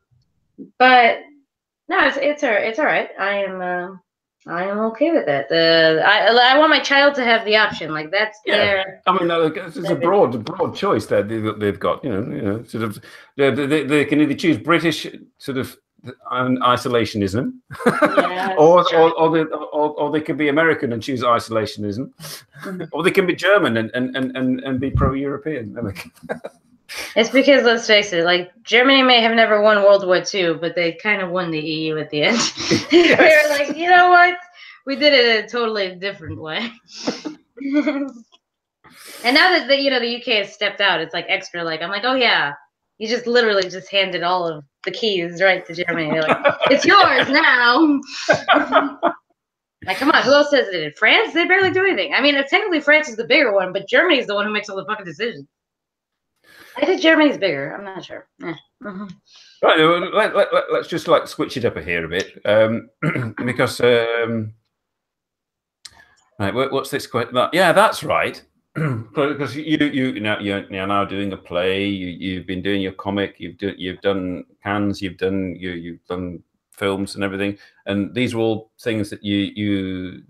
no, it's all right. I am okay with that. I want my child to have the option. Like that's their. I mean, it's a broad choice that they've got. You know, sort of. They can either choose British sort of isolationism, or they can be American and choose isolationism, or they can be German and be pro-European. It's because, let's face it, like Germany may have never won World War II, but they kind of won the EU at the end. They were like, you know what? We did it in a totally different way. And now that the UK has stepped out, it's like extra. Like I'm like, oh yeah, you just literally just handed all of the keys right to Germany. They're like, it's yours now. Like, come on, who else says it? In France, they barely do anything. I mean, technically France is the bigger one, but Germany is the one who makes all the fucking decisions. I think Germany's bigger. I'm not sure. Right, let's just like switch it up here a bit, because right, what's this question? Yeah, that's right. Because you're now doing a play. You've been doing your comic. You've done Cannes. You've done films and everything. And these are all things that you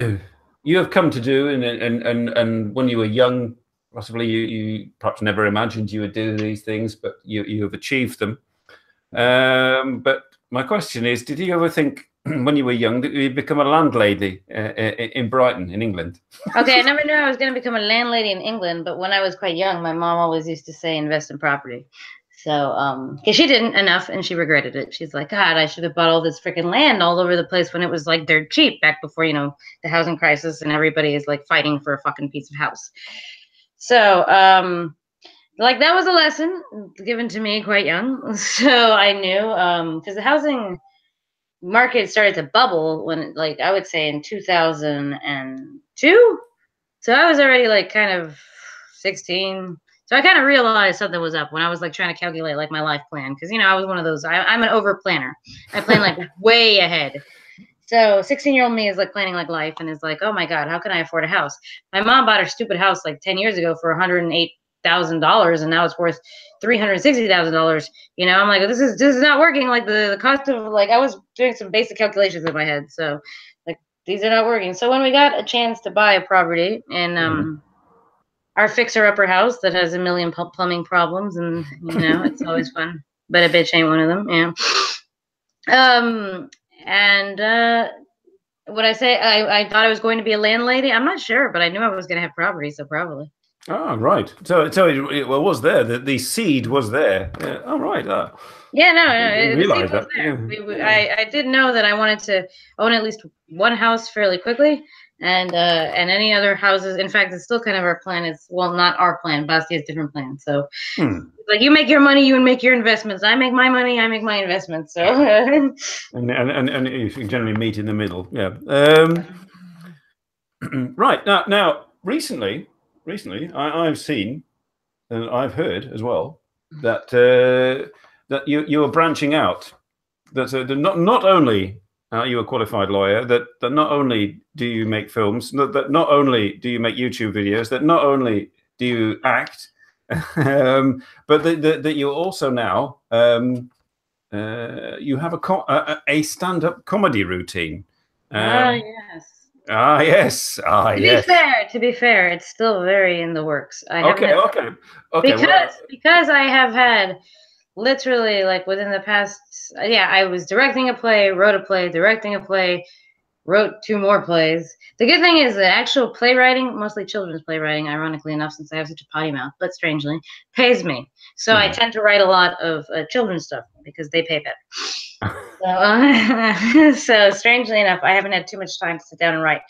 have come to do. And when you were young, possibly you perhaps never imagined you would do these things, but you have achieved them. But my question is, did you ever think when you were young that you'd become a landlady in Brighton, in England? Okay, I never knew I was going to become a landlady in England, but when I was quite young, my mom always used to say invest in property. So, because she didn't enough and she regretted it. She's like, God, I should have bought all this freaking land all over the place when it was like dirt cheap back before, the housing crisis and everybody is like fighting for a fucking piece of house. So, like that was a lesson given to me quite young. So I knew, because the housing market started to bubble when, like, I would say in 2002. So I was already like kind of 16. So I kind of realized something was up when I was like trying to calculate like my life plan. Cause I was one of those, I'm an over planner. I plan like way ahead. So 16-year-old me is like planning like life and is like, oh my God, how can I afford a house? My mom bought her stupid house like 10 years ago for $108,000 and now it's worth $360,000. I'm like, this is not working. Like the cost of, like, I was doing some basic calculations in my head. So like, these are not working. So when we got a chance to buy a property in our fixer-upper house that has a million plumbing problems, and it's always fun, but a bitch ain't one of them. Yeah. And would I say I thought I was going to be a landlady? I'm not sure, but I knew I was going to have property, so probably. Oh, right. So it was there. The seed was there. Yeah. Oh, right. Yeah, no, the seed was there. Yeah. I did know that I wanted to own at least one house fairly quickly, and any other houses. In fact, it's still kind of our plan. It's, well, not our plan. Basti has different plans. So, like, you make your money, you make your investments. I make my money, I make my investments. So, and you generally meet in the middle. Yeah. Right now, recently, I've seen and I've heard as well that that you are branching out. That not only are you a qualified lawyer, that not only do you make films, that not only do you make YouTube videos, that not only do you act, but that you also now you have a stand-up comedy routine. Yes. Ah, yes. Ah, yes. To be fair, it's still very in the works. I haven't Okay, had, okay, okay. because I have had literally like within the past, yeah, I was directing a play, wrote a play, directing a play, wrote 2 more plays. The good thing is that actual playwriting, mostly children's playwriting, ironically enough, since I have such a potty mouth, but strangely, pays me. So I tend to write a lot of children's stuff because they pay better. So, so strangely enough, I haven't had too much time to sit down and write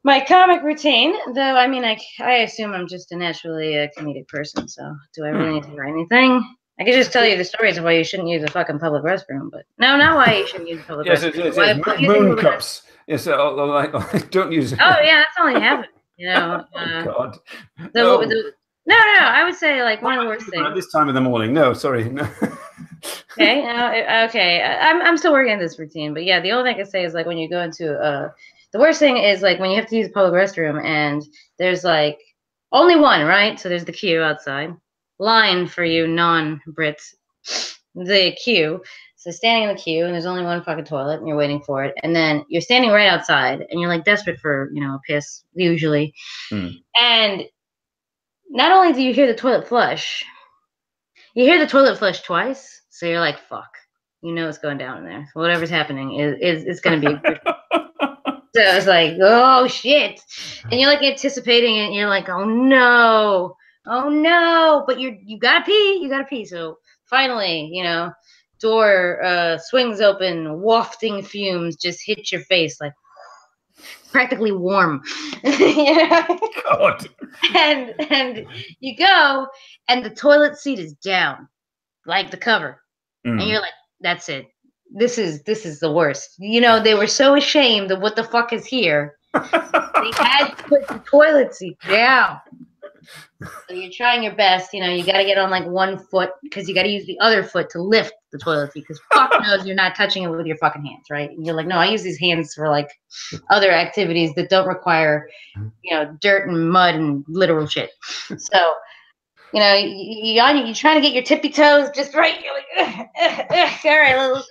my comic routine. Though, I mean, I assume I'm just a naturally comedic person. So do I really need to write anything? I could just tell you the stories of why you shouldn't use a fucking public restroom, but no, not why you shouldn't use a public Yes, restroom. yes, Why yes. using Moon public restroom. cups. Yes, like don't use it. Oh yeah, that's only half of it. You know. Oh God. No, I would say like one of the worst things. At this time of the morning. No, sorry. No. Okay, okay. I'm still working on this routine, but yeah, the only thing I can say is like when you go into the worst thing is like when you have to use a public restroom and there's like only one, right? So there's the queue outside. Line for you non-Brits. The queue. So standing in the queue and there's only one fucking toilet and you're waiting for it. And then you're standing right outside and you're like desperate for, you know, a piss, usually. And not only do you hear the toilet flush, you hear the toilet flush twice. So you're like, fuck. You know it's going down in there. So whatever's happening is going to be good. So it's like, oh shit. And you're like anticipating it and you're like, oh no. Oh no. But you gotta pee. You gotta pee. So finally, you know, door swings open, wafting fumes just hit your face like practically warm. You know? God. And you go and the toilet seat is down, like the cover. And you're like, that's it. This is the worst. You know, they were so ashamed of what the fuck is here. They had to put the toilet seat down. So you're trying your best. You know, you got to get on like one foot because you got to use the other foot to lift the toilet seat because fuck knows you're not touching it with your fucking hands, right? And you're like, no, I use these hands for like other activities that don't require, you know, dirt and mud and literal shit. So, you know, you're trying to get your tippy toes just right. You're like, all right, let's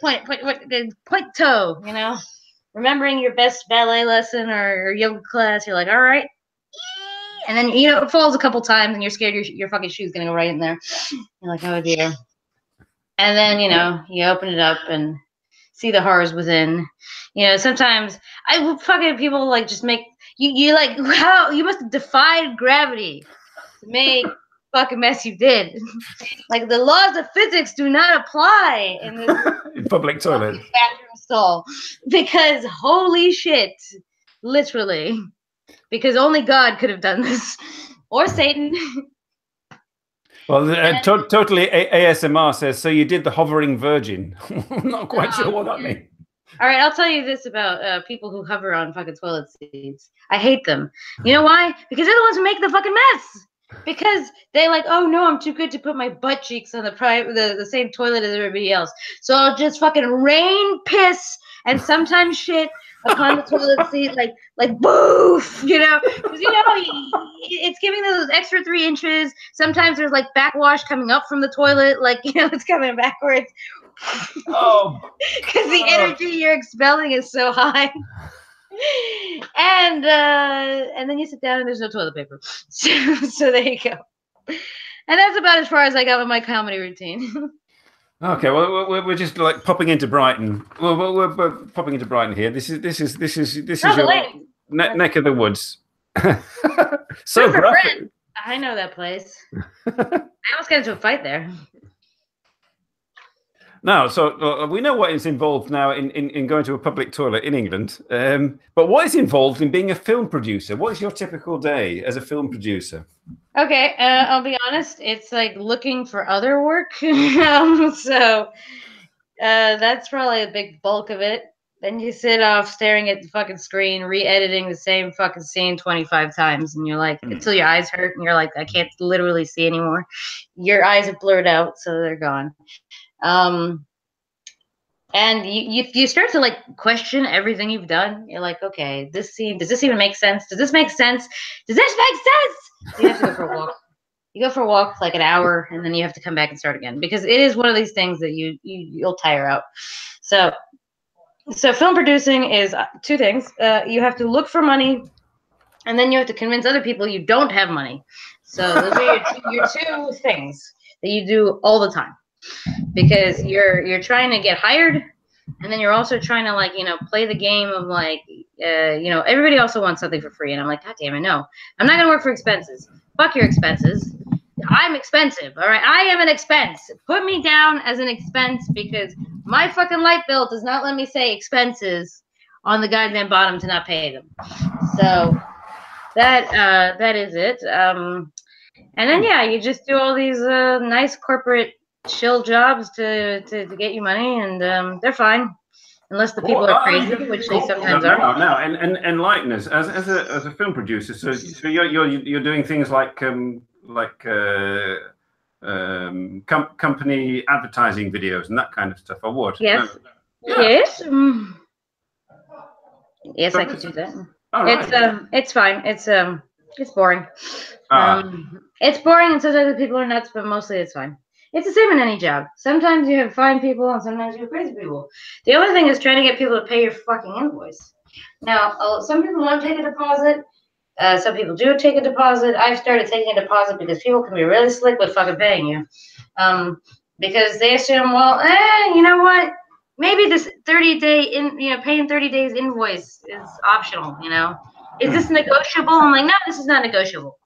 point toe, you know. Remembering your best ballet lesson or yoga class, you're like, all right. And then, you know, it falls a couple times and you're scared your fucking shoe's going to go right in there. You're like, oh, dear. And then, you know, you open it up and see the horrors within. You know, sometimes fucking people like just make, you like, how, you must have defied gravity to make fucking mess you did. Like the laws of physics do not apply in this in public toilet bathroom stall because holy shit, literally, because only God could have done this or Satan. Well, totally ASMR says so. You did the hovering virgin. I'm not quite sure what that means. All right, I'll tell you this about people who hover on fucking toilet seats. I hate them. You know why? Because they're the ones who make the fucking mess. Because they like, oh no, I'm too good to put my butt cheeks on the same toilet as everybody else. So I'll just fucking rain piss and sometimes shit upon the toilet seat, like boof, you know, because you know it's giving those extra 3 inches. Sometimes there's like backwash coming up from the toilet, like you know it's coming backwards. Oh, because the energy you're expelling is so high. And then you sit down and there's no toilet paper. So there you go. And that's about as far as I got with my comedy routine. Okay, well, we're just like popping into Brighton. Well, we're popping into Brighton here. This is your neck of the woods. So graphic. I know that place. I almost got into a fight there. Now, so we know what is involved now in going to a public toilet in England. But what is involved in being a film producer? What is your typical day as a film producer? Okay, I'll be honest. It's like looking for other work. So that's probably a big bulk of it. Then you sit off staring at the fucking screen, re-editing the same fucking scene 25 times. And you're like, until your eyes hurt. And you're like, I can't literally see anymore. Your eyes have blurred out, so they're gone. And you start to like question everything you've done. You're like, okay, this scene, does this even make sense? Does this make sense? Does this make sense? So you have to go for a walk. You go for a walk like an hour, and then you have to come back and start again because it is one of these things that you'll tire out. So So film producing is two things. You have to look for money, and then you have to convince other people you don't have money. So those are your two things that you do all the time, because you're trying to get hired, and then you're also trying to, like, play the game of, like, everybody also wants something for free, and I'm like, God damn it, no, I'm not gonna work for expenses. Fuck your expenses. I'm expensive, all right? I am an expense. Put me down as an expense, because my fucking light bill does not let me say expenses on the goddamn bottom to not pay them. So that is it. And then, yeah, you just do all these nice corporate chill jobs to get you money, and they're fine, unless the people are crazy, which they sometimes are. Now, and likeness as a film producer. So you're doing things like company advertising videos and that kind of stuff, or what? Yes. Yeah. Yes. Yes, I could do that. Right. It's fine. It's boring. It's boring, and sometimes the people are nuts, but mostly it's fine. It's the same in any job. Sometimes you have fine people, and sometimes you have crazy people. The only thing is trying to get people to pay your fucking invoice. Now, some people don't take a deposit. Some people do take a deposit. I've started taking a deposit because people can be really slick with fucking paying you. Because they assume, well, you know what? Maybe this 30-day paying 30 days invoice is optional, Is this negotiable? I'm like, no, this is not negotiable.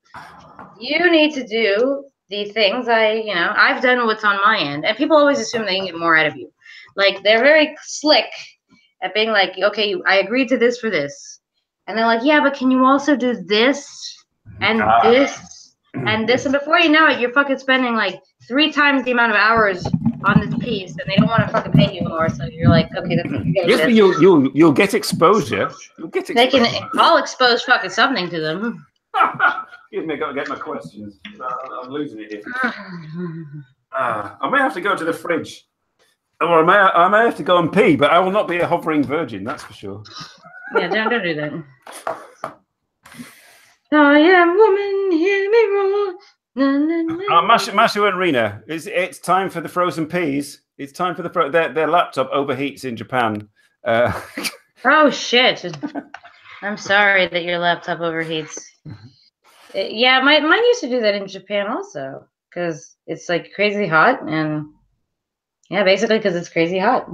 You need to do the things I've done what's on my end. And people always assume they can get more out of you. Like, they're very slick at being like, okay, I agreed to this for this. And they're like, yeah, but can you also do this and this and this? And before you know it, you're fucking spending like 3 times the amount of hours on this piece, and they don't want to fucking pay you more. So you're like, okay, that's what you're yes, but you'll get exposure. I'll expose fucking something to them. Excuse me, I got to get my questions. I'm losing it here. I may have to go to the fridge, or I may have to go and pee, but I will not be a hovering virgin. That's for sure. Yeah, don't do that. I am woman, hear me roar. Mashu and Rena, it's time for the frozen peas. It's time for their laptop overheats in Japan. Oh shit! I'm sorry that your laptop overheats. Yeah, mine used to do that in Japan also, because it's like crazy hot, and yeah, basically because it's crazy hot.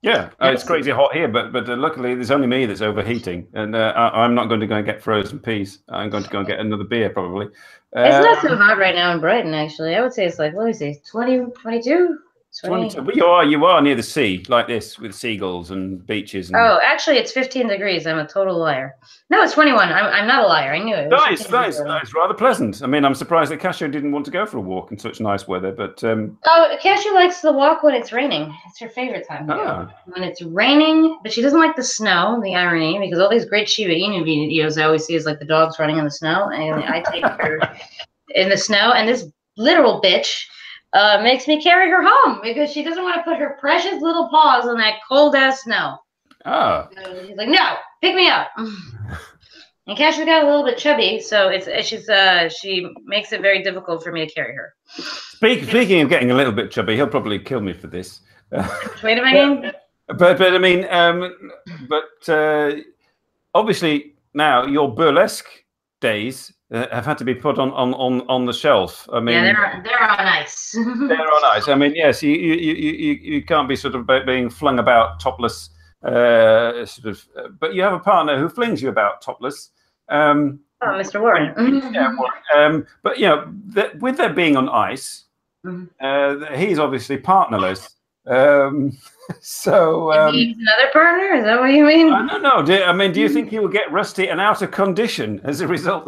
Yeah, it's crazy hot here, but luckily there's only me that's overheating, and I'm not going to go and get frozen peas. I'm going to go and get another beer probably. It's not so hot right now in Brighton, actually. I would say it's like, let me see, 20, 22? 22. But you are near the sea, like this, with seagulls and beaches. And... Oh, actually, it's 15 degrees. I'm a total liar. No, it's 21. I'm not a liar. I knew it. Nice. That's rather pleasant. I mean, I'm surprised that Casio didn't want to go for a walk in such nice weather, but... Oh, Casio likes to walk when it's raining. It's her favorite time. When it's raining, but she doesn't like the snow, the irony, because all these great Shiba Inu videos I always see is like the dogs running in the snow, and I take her in the snow, and this literal bitch... makes me carry her home because she doesn't want to put her precious little paws on that cold ass snow. Oh. So she's like, no, pick me up. And Cash's got a little bit chubby, so she makes it very difficult for me to carry her. Speaking of getting a little bit chubby, he'll probably kill me for this. Wait a minute. But I mean, obviously now your burlesque days have had to be put on the shelf. I mean, yeah, they're on ice. They're on ice. I mean, yes, you can't be sort of being flung about topless, but you have a partner who flings you about topless. Mr. Warren. Yeah, Warren. But with there being on ice, he's obviously partnerless. So he needs another partner? Is that what you mean? I don't know. Do you think he will get rusty and out of condition as a result?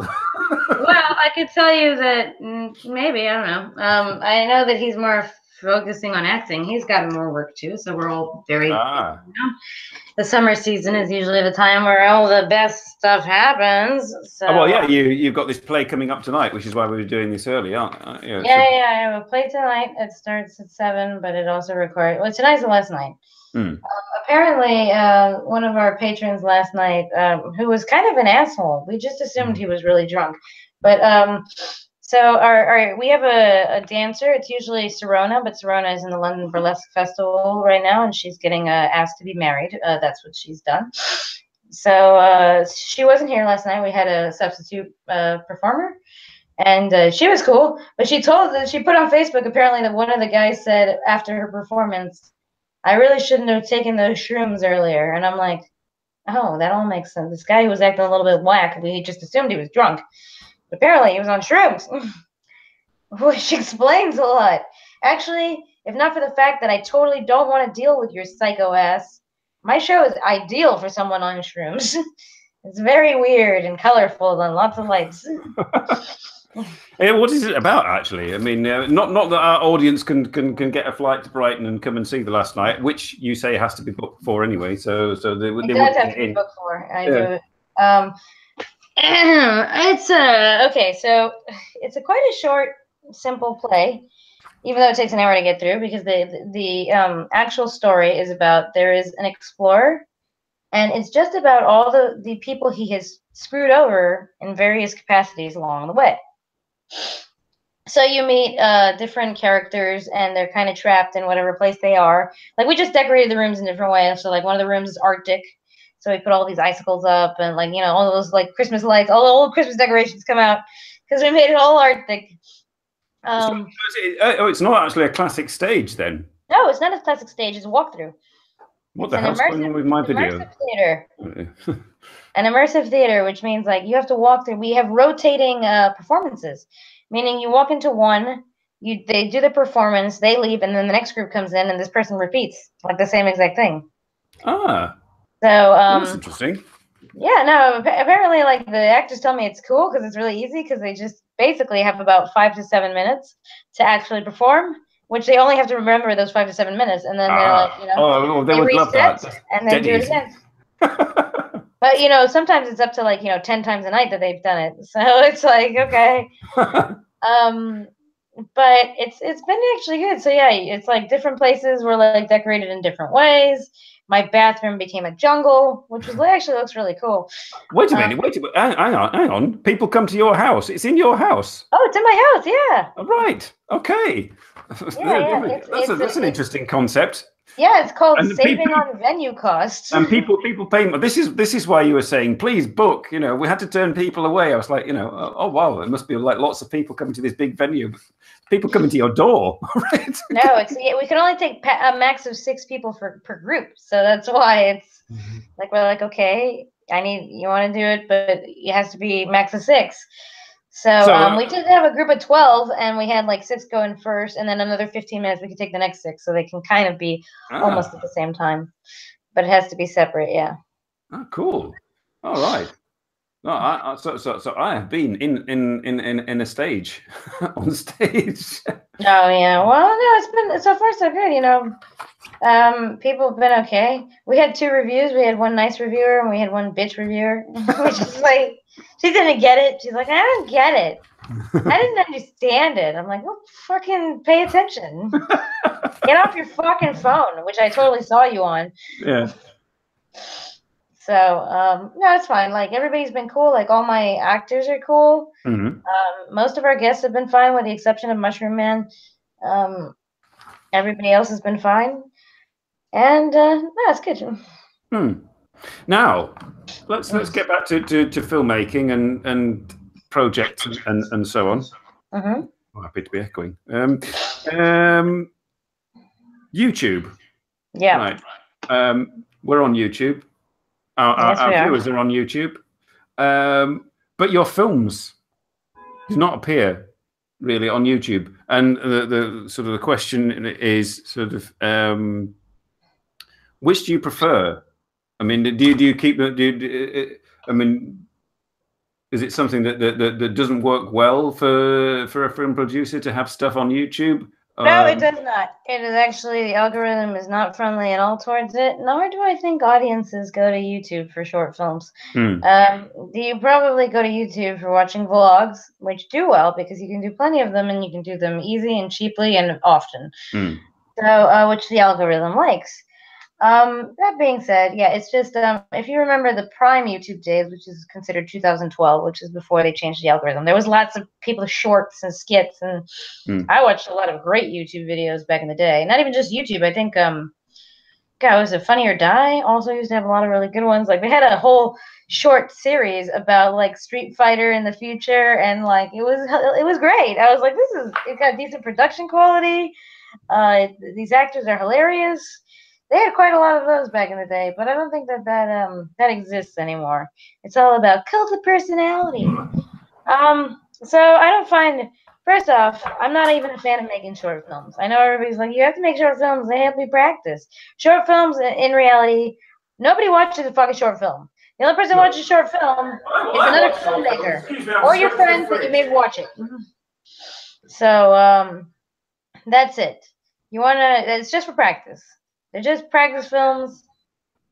Well, I could tell you that maybe, I don't know. I know that he's more focusing on acting. He's got more work too, so we're all very. The summer season is usually the time where all the best stuff happens. So. Oh, well, yeah, you've got this play coming up tonight, which is why we were doing this early, aren't you? Yeah, I have a play tonight. It starts at 7, but it also records. Well, tonight's the last night. Apparently, one of our patrons last night, who was kind of an asshole, we just assumed he was really drunk, but So we have a dancer. It's usually Serona, but Serona is in the London Burlesque Festival right now, and she's getting asked to be married. That's what she's done. So she wasn't here last night. We had a substitute performer, and she was cool. But she put on Facebook apparently that one of the guys said after her performance, "I really shouldn't have taken those shrooms earlier." And I'm like, oh, that all makes sense. This guy who was acting a little bit whack, we just assumed he was drunk. But apparently he was on shrooms, which explains a lot. Actually, if not for the fact that I totally don't want to deal with your psycho ass, my show is ideal for someone on shrooms. It's very weird and colorful and lots of lights. Yeah, what is it about, actually? I mean, not that our audience can get a flight to Brighton and come and see the last night, which you say has to be booked for anyway. So they would have to be booked for. I do it. It's okay. So it's quite a short, simple play, even though it takes an hour to get through, because the actual story is about there is an explorer, and it's just about all the people he has screwed over in various capacities along the way. So you meet different characters, and they're kind of trapped in whatever place they are. Like, we just decorated the rooms in different ways. So, like, one of the rooms is Arctic. So we put all these icicles up and, like, you know, all those, like, Christmas lights, all the old Christmas decorations come out because we made it all Arctic. It's not actually a classic stage, then? No, it's not a classic stage. It's a walkthrough. What the hell's going on with my video? Immersive theater. An immersive theater, which means, like, you have to walk through. We have rotating performances, meaning you walk into one, they do the performance, they leave, and then the next group comes in, and this person repeats, like, the same exact thing. Ah. So, that's interesting. Yeah, no, apparently, like, the actors tell me it's cool because it's really easy because they just basically have about 5 to 7 minutes to actually perform, which they only have to remember those 5 to 7 minutes, and then they're like, you know, they would love that. And then do it again. But, you know, sometimes it's up to, like, you know, 10 times a night that they've done it. So it's like, okay. But it's been actually good. So, yeah, it's like different places were, like, decorated in different ways. My bathroom became a jungle, which actually looks really cool. Wait a minute. Hang on. People come to your house. It's in your house. Oh, it's in my house, yeah. Right. Okay. Yeah, that's an interesting concept. Yeah, it's called saving on venue costs. And people pay. This is why you were saying, please book. You know, we had to turn people away. I was like, you know, oh wow, there must be like lots of people coming to this big venue. People coming to your door, right? No, we can only take a max of 6 people per group, so that's why it's like we're like, okay, you want to do it, but it has to be max of 6. So we did have a group of 12, and we had like 6 going first, and then another 15 minutes we could take the next 6, so they can kind of be almost at the same time, but it has to be separate, yeah. Oh, cool. All right. No, so I have been in a stage on stage. Oh yeah, well no, it's been so far so good. You know, people have been okay. We had 2 reviews. We had one nice reviewer and we had one bitch reviewer. Which is like, she didn't get it. She's like, I don't get it. I didn't understand it. I'm like, well, fucking pay attention. Get off your fucking phone, which I totally saw you on. Yeah. So, no, it's fine. Like, everybody's been cool. Like, all my actors are cool. Most of our guests have been fine, with the exception of Mushroom Man. Everybody else has been fine. And, no, it's good. Now, let's get back to filmmaking and projects and so on. I'm happy to be echoing. YouTube. Yeah. Right. We're on YouTube. Our viewers are on YouTube, but your films do not appear really on YouTube. And the sort of the question is sort of, which do you prefer? I mean, do you keep the? I mean, is it something that doesn't work well for a film producer to have stuff on YouTube? No, it does not. It is actually, the algorithm is not friendly at all towards it, nor do I think audiences go to YouTube for short films. You probably go to YouTube for watching vlogs, which do well because you can do plenty of them and you can do them easy and cheaply and often. So, which the algorithm likes. That being said, yeah, it's just if you remember the prime YouTube days, which is considered 2012, which is before they changed the algorithm, there was lots of people shorts and skits, and I watched a lot of great YouTube videos back in the day. Not even just YouTube. I think God, was it Funny or Die? Also used to have a lot of really good ones. Like they had a whole short series about like Street Fighter in the future, and like it was great. I was like, it got decent production quality. These actors are hilarious. They had quite a lot of those back in the day, but I don't think that exists anymore. It's all about cult of personality. So I don't find. First off, I'm not even a fan of making short films. I know everybody's like, you have to make short films. They help you practice. Short films, in reality, nobody watches a fucking short film. The only person who watches a short film is another filmmaker or your friends that you may watch it. So that's it. It's just for practice. They're just practice films.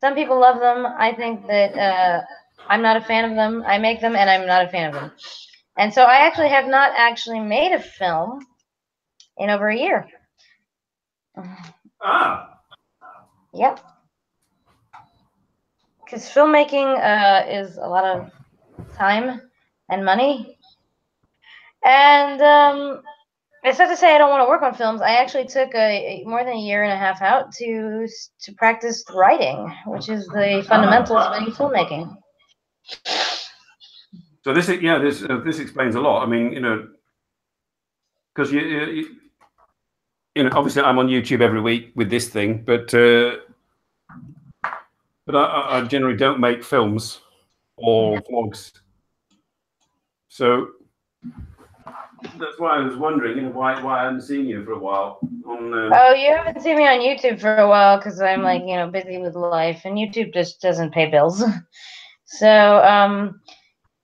Some people love them. I think that I'm not a fan of them. I make them, and I'm not a fan of them. And so I actually have not actually made a film in over a year. Yep. Because filmmaking is a lot of time and money. And it's not to say I don't want to work on films. I actually took more than a year and a half out to practice writing, which is the fundamentals of any filmmaking. So this explains a lot. I mean, because you obviously I'm on YouTube every week with this thing, but I generally don't make films or vlogs. So that's why I was wondering, why I hadn't seen you for a while. Oh, you haven't seen me on YouTube for a while because I'm like, busy with life, and YouTube just doesn't pay bills. So,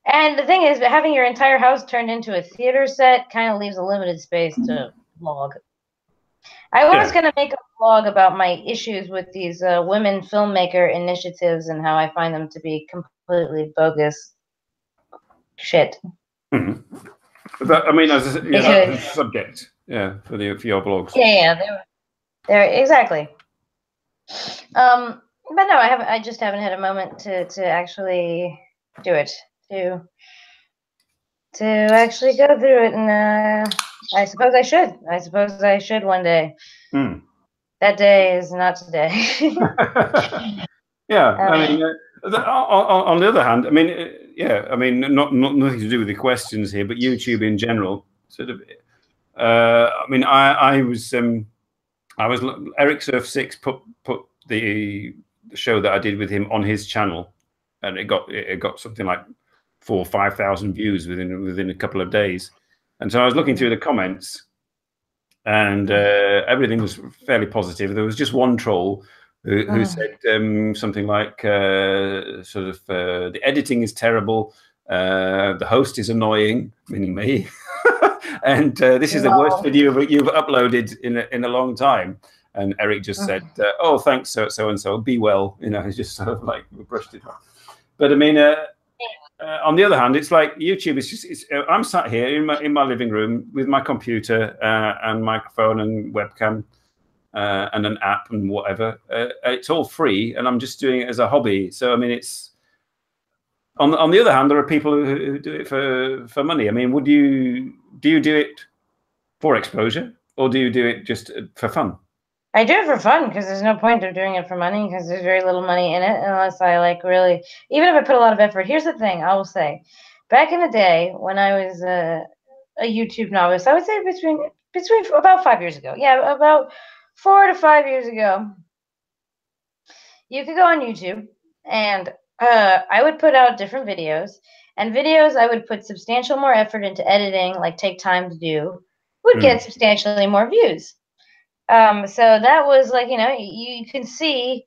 and the thing is, having your entire house turned into a theater set kind of leaves a limited space to vlog. I was going to make a vlog about my issues with these women filmmaker initiatives and how I find them to be completely bogus shit. But, I mean, as a subject, for your blogs. Yeah, they're exactly. But no, I just haven't had a moment to actually do it. To actually go through it, and I suppose I should. I suppose I should one day. That day is not today. I mean, on the other hand, I mean, not nothing to do with the questions here, but YouTube in general, sort of. I mean, I was Eric Surf 6 put the show that I did with him on his channel, and it got something like 4,000 or 5,000 views within a couple of days. And so I was looking through the comments, and everything was fairly positive. There was just one troll who said something like, the editing is terrible, the host is annoying, meaning me, and this is the worst video you've uploaded in a long time. And Eric just said, "Oh, thanks, so and so. Be well." He's just sort of like brushed it off. But I mean, on the other hand, it's like YouTube is just. I'm sat here in my living room with my computer and microphone and webcam and an app and whatever. It's all free, and I'm just doing it as a hobby. So I mean, it's. On the other hand, there are people who do it for money. I mean, do you do it for exposure, or do you do it just for fun? I do it for fun because there's no point of doing it for money because there's very little money in it unless I really, even if I put a lot of effort. Here's the thing, I will say, back in the day when I was a YouTube novice, I would say between about 5 years ago. Yeah, about 4 to 5 years ago, you could go on YouTube and I would put out different videos, and videos I would put substantial more effort into editing, like take time to do, would get substantially more views. So that was like, you can see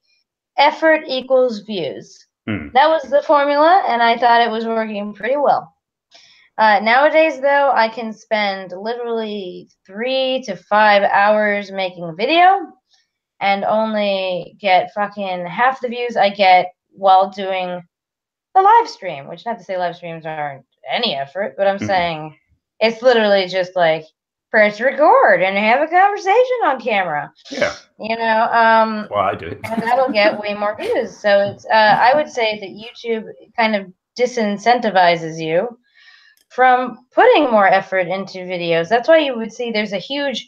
effort equals views. That was the formula, and I thought it was working pretty well. Nowadays, though, I can spend literally 3 to 5 hours making a video and only get fucking half the views I get while doing the live stream, which not to say live streams aren't any effort, but I'm saying it's literally just like press record and have a conversation on camera. Yeah. You know, Well, I do it. and that'll get way more views. So it's, I would say that YouTube kind of disincentivizes you from putting more effort into videos. That's why you would see there's a huge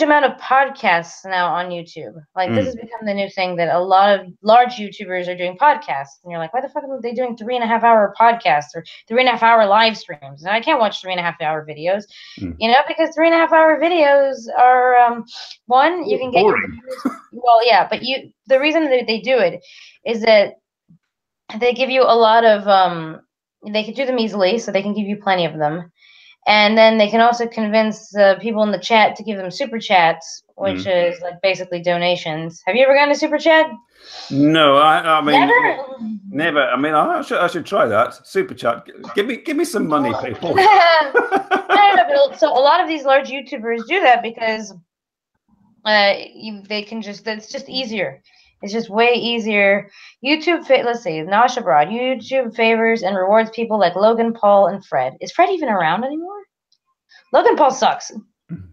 amount of podcasts now on YouTube. Like this has become the new thing that a lot of large YouTubers are doing podcasts. And you're like, why the fuck are they doing 3.5-hour podcasts or 3.5-hour live streams? And I can't watch 3.5-hour videos, you know, because 3.5-hour videos are one, you can get your viewers, well, yeah, but the reason that they do it is that they give you a lot of they can do them easily, so they can give you plenty of them. And then they can also convince people in the chat to give them super chats, which is like basically donations. Have you ever gotten a super chat? No, I mean never. I mean, I should try that super chat. Give me some money, people. No, so a lot of these large YouTubers do that because they can just, it's just easier. It's just way easier. YouTube, let's see, Nash Abroad. YouTube favors and rewards people like Logan Paul and Fred. Is Fred even around anymore? Logan Paul sucks.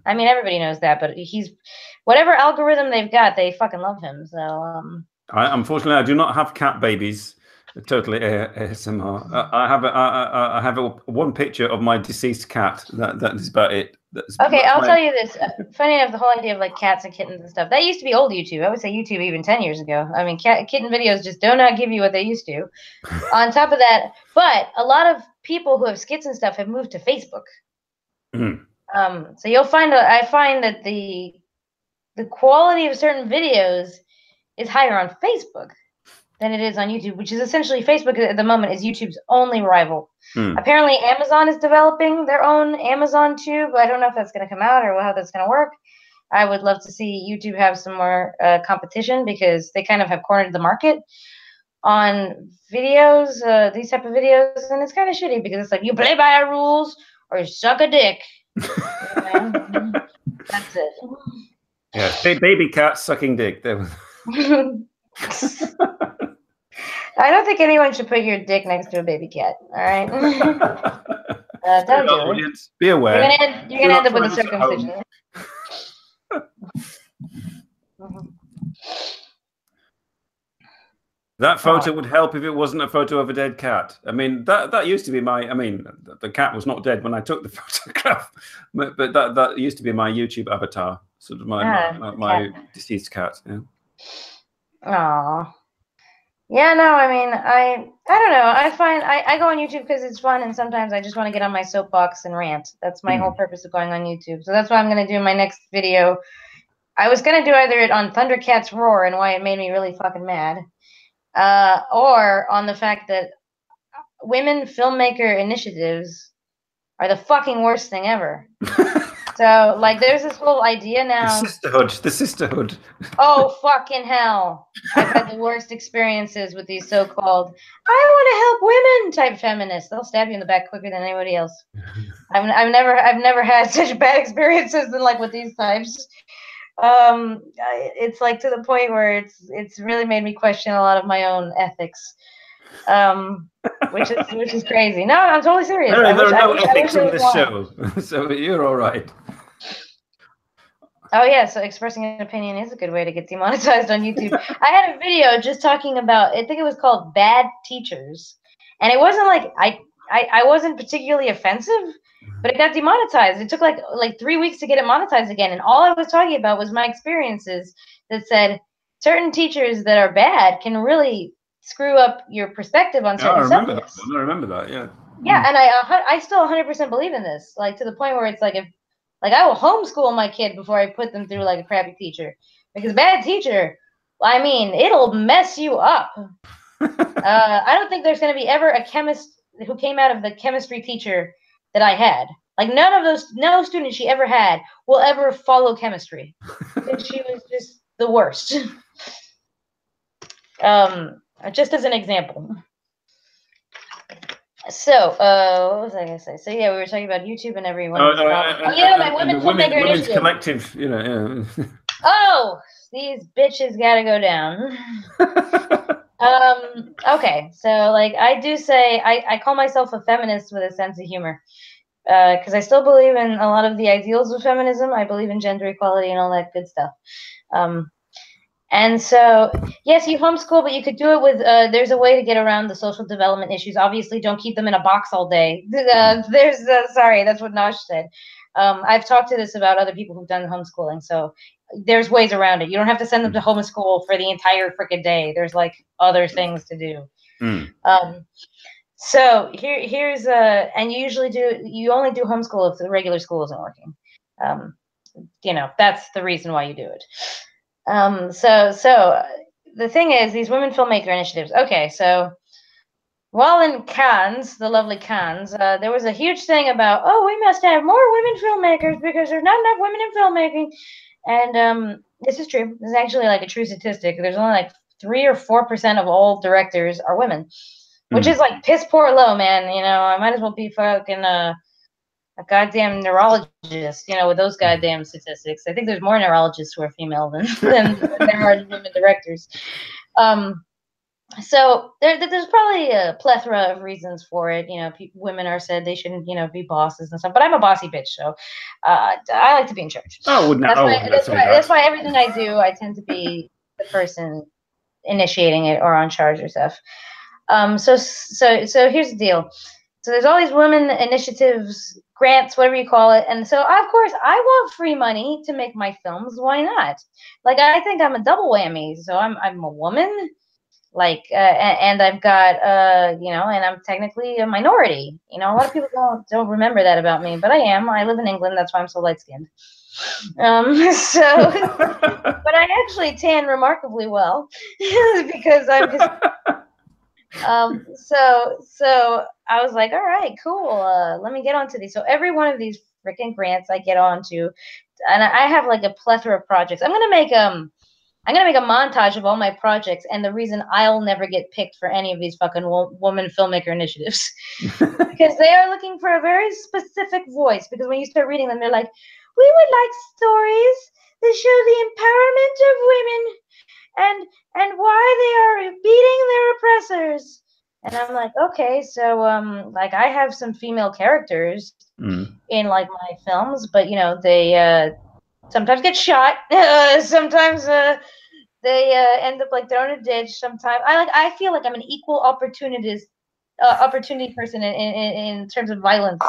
I mean, everybody knows that, but he's, whatever algorithm they've got, they fucking love him. So, unfortunately, I do not have cat babies. Totally ASMR. I have one picture of my deceased cat. That is about it. Okay, I'll tell you this. Funny enough, the whole idea of like cats and kittens and stuff, that used to be old YouTube. I would say YouTube even 10 years ago. I mean, kitten videos just do not give you what they used to. On top of that, but a lot of people who have skits and stuff have moved to Facebook. So you'll find, I find that the quality of certain videos is higher on Facebook than it is on YouTube, which is essentially, Facebook at the moment is YouTube's only rival. Apparently Amazon is developing their own Amazon Tube. I don't know if that's going to come out or how that's going to work. I would love to see YouTube have some more competition, because they kind of have cornered the market on videos, these type of videos, and it's kind of shitty because it's like, you play by our rules or you suck a dick. You know? That's it. Yeah, baby cat sucking dick. I don't think anyone should put your dick next to a baby cat. All right. Don't do audience, be aware. You're gonna end up with a circumcision. That photo would help if it wasn't a photo of a dead cat. I mean, that used to be my. I mean, the cat was not dead when I took the photograph, but that used to be my YouTube avatar, sort of my deceased cat. Yeah. Aww. Yeah, no, I mean, I don't know. I find I go on YouTube because it's fun, and sometimes I just want to get on my soapbox and rant. That's my whole purpose of going on YouTube. So that's why I'm going to do my next video. I was going to do either it on Thundercats Roar and why it made me really fucking mad, or on the fact that women filmmaker initiatives are the fucking worst thing ever. So, like, there's this whole idea now. The sisterhood. Oh, fucking hell. I've had the worst experiences with these so-called, I want to help women type feminists. They'll stab you in the back quicker than anybody else. I've never had such bad experiences than like with these types. It's like to the point where it's really made me question a lot of my own ethics. Which is crazy. No, I'm totally serious. There are no ethics in this show, so you're all right. Oh yeah, so expressing an opinion is a good way to get demonetized on YouTube. I had a video just talking about, I think it was called Bad Teachers, and it wasn't like I wasn't particularly offensive, but it got demonetized. It took like 3 weeks to get it monetized again, and all I was talking about was my experiences that said certain teachers that are bad can really screw up your perspective on certain subjects. I remember that, yeah. Yeah, and I still 100% believe in this, like to the point where it's like, if like I will homeschool my kid before I put them through like a crappy teacher, because bad teacher, I mean, it'll mess you up. I don't think there's going to be ever a chemist who came out of the chemistry teacher that I had. Like no student she ever had will ever follow chemistry. She was just the worst. Just as an example. So, what was I going to say? So, yeah, we were talking about YouTube and everyone. My women's collective, you know. Yeah. Oh, these bitches got to go down. Okay, so, like, I do say, I call myself a feminist with a sense of humor. because I still believe in a lot of the ideals of feminism. I believe in gender equality and all that good stuff. And so, yes, you homeschool, but you could do it with, there's a way to get around the social development issues. Obviously, don't keep them in a box all day. Sorry, that's what Nosh said. I've talked to this about other people who've done homeschooling. So there's ways around it. You don't have to send them to homeschool for the entire freaking day. There's like other things to do. So here's and you only do homeschool if the regular school isn't working. That's the reason why you do it. So the thing is, these women filmmaker initiatives. Okay, so while in Cannes, the lovely Cannes, there was a huge thing about, we must have more women filmmakers because there's not enough women in filmmaking. And this is true. This is actually like a true statistic. There's only like 3 or 4% of all directors are women, which is like piss poor low, man. I might as well be fucking a goddamn neurologist, with those goddamn statistics. I think there's more neurologists who are female than there are women directors. So there's probably a plethora of reasons for it. Women are said they shouldn't, be bosses and stuff. But I'm a bossy bitch, so I like to be in charge. That's why everything I do, I tend to be the person initiating it or on charge or stuff. So here's the deal. So there's all these women initiatives, grants, whatever you call it. And so, of course, I want free money to make my films. Why not? Like, I think I'm a double whammy. So I'm a woman, and I've got, and I'm technically a minority. A lot of people don't remember that about me, but I am. I live in England. That's why I'm so light-skinned. But I actually tan remarkably well because I'm just... So I was like, all right, cool. Let me get onto these. So every one of these freaking grants I get onto, and I have like a plethora of projects. I'm gonna make a montage of all my projects and the reason I'll never get picked for any of these fucking woman filmmaker initiatives because they are looking for a very specific voice. Because when you start reading them, they're like, we would like stories that show the empowerment of women and why they are beating their oppressors. And I'm like, okay, so like I have some female characters in like my films, but they sometimes get shot, sometimes they end up like thrown in a ditch. Sometimes I feel like I'm an equal opportunity person in terms of violence.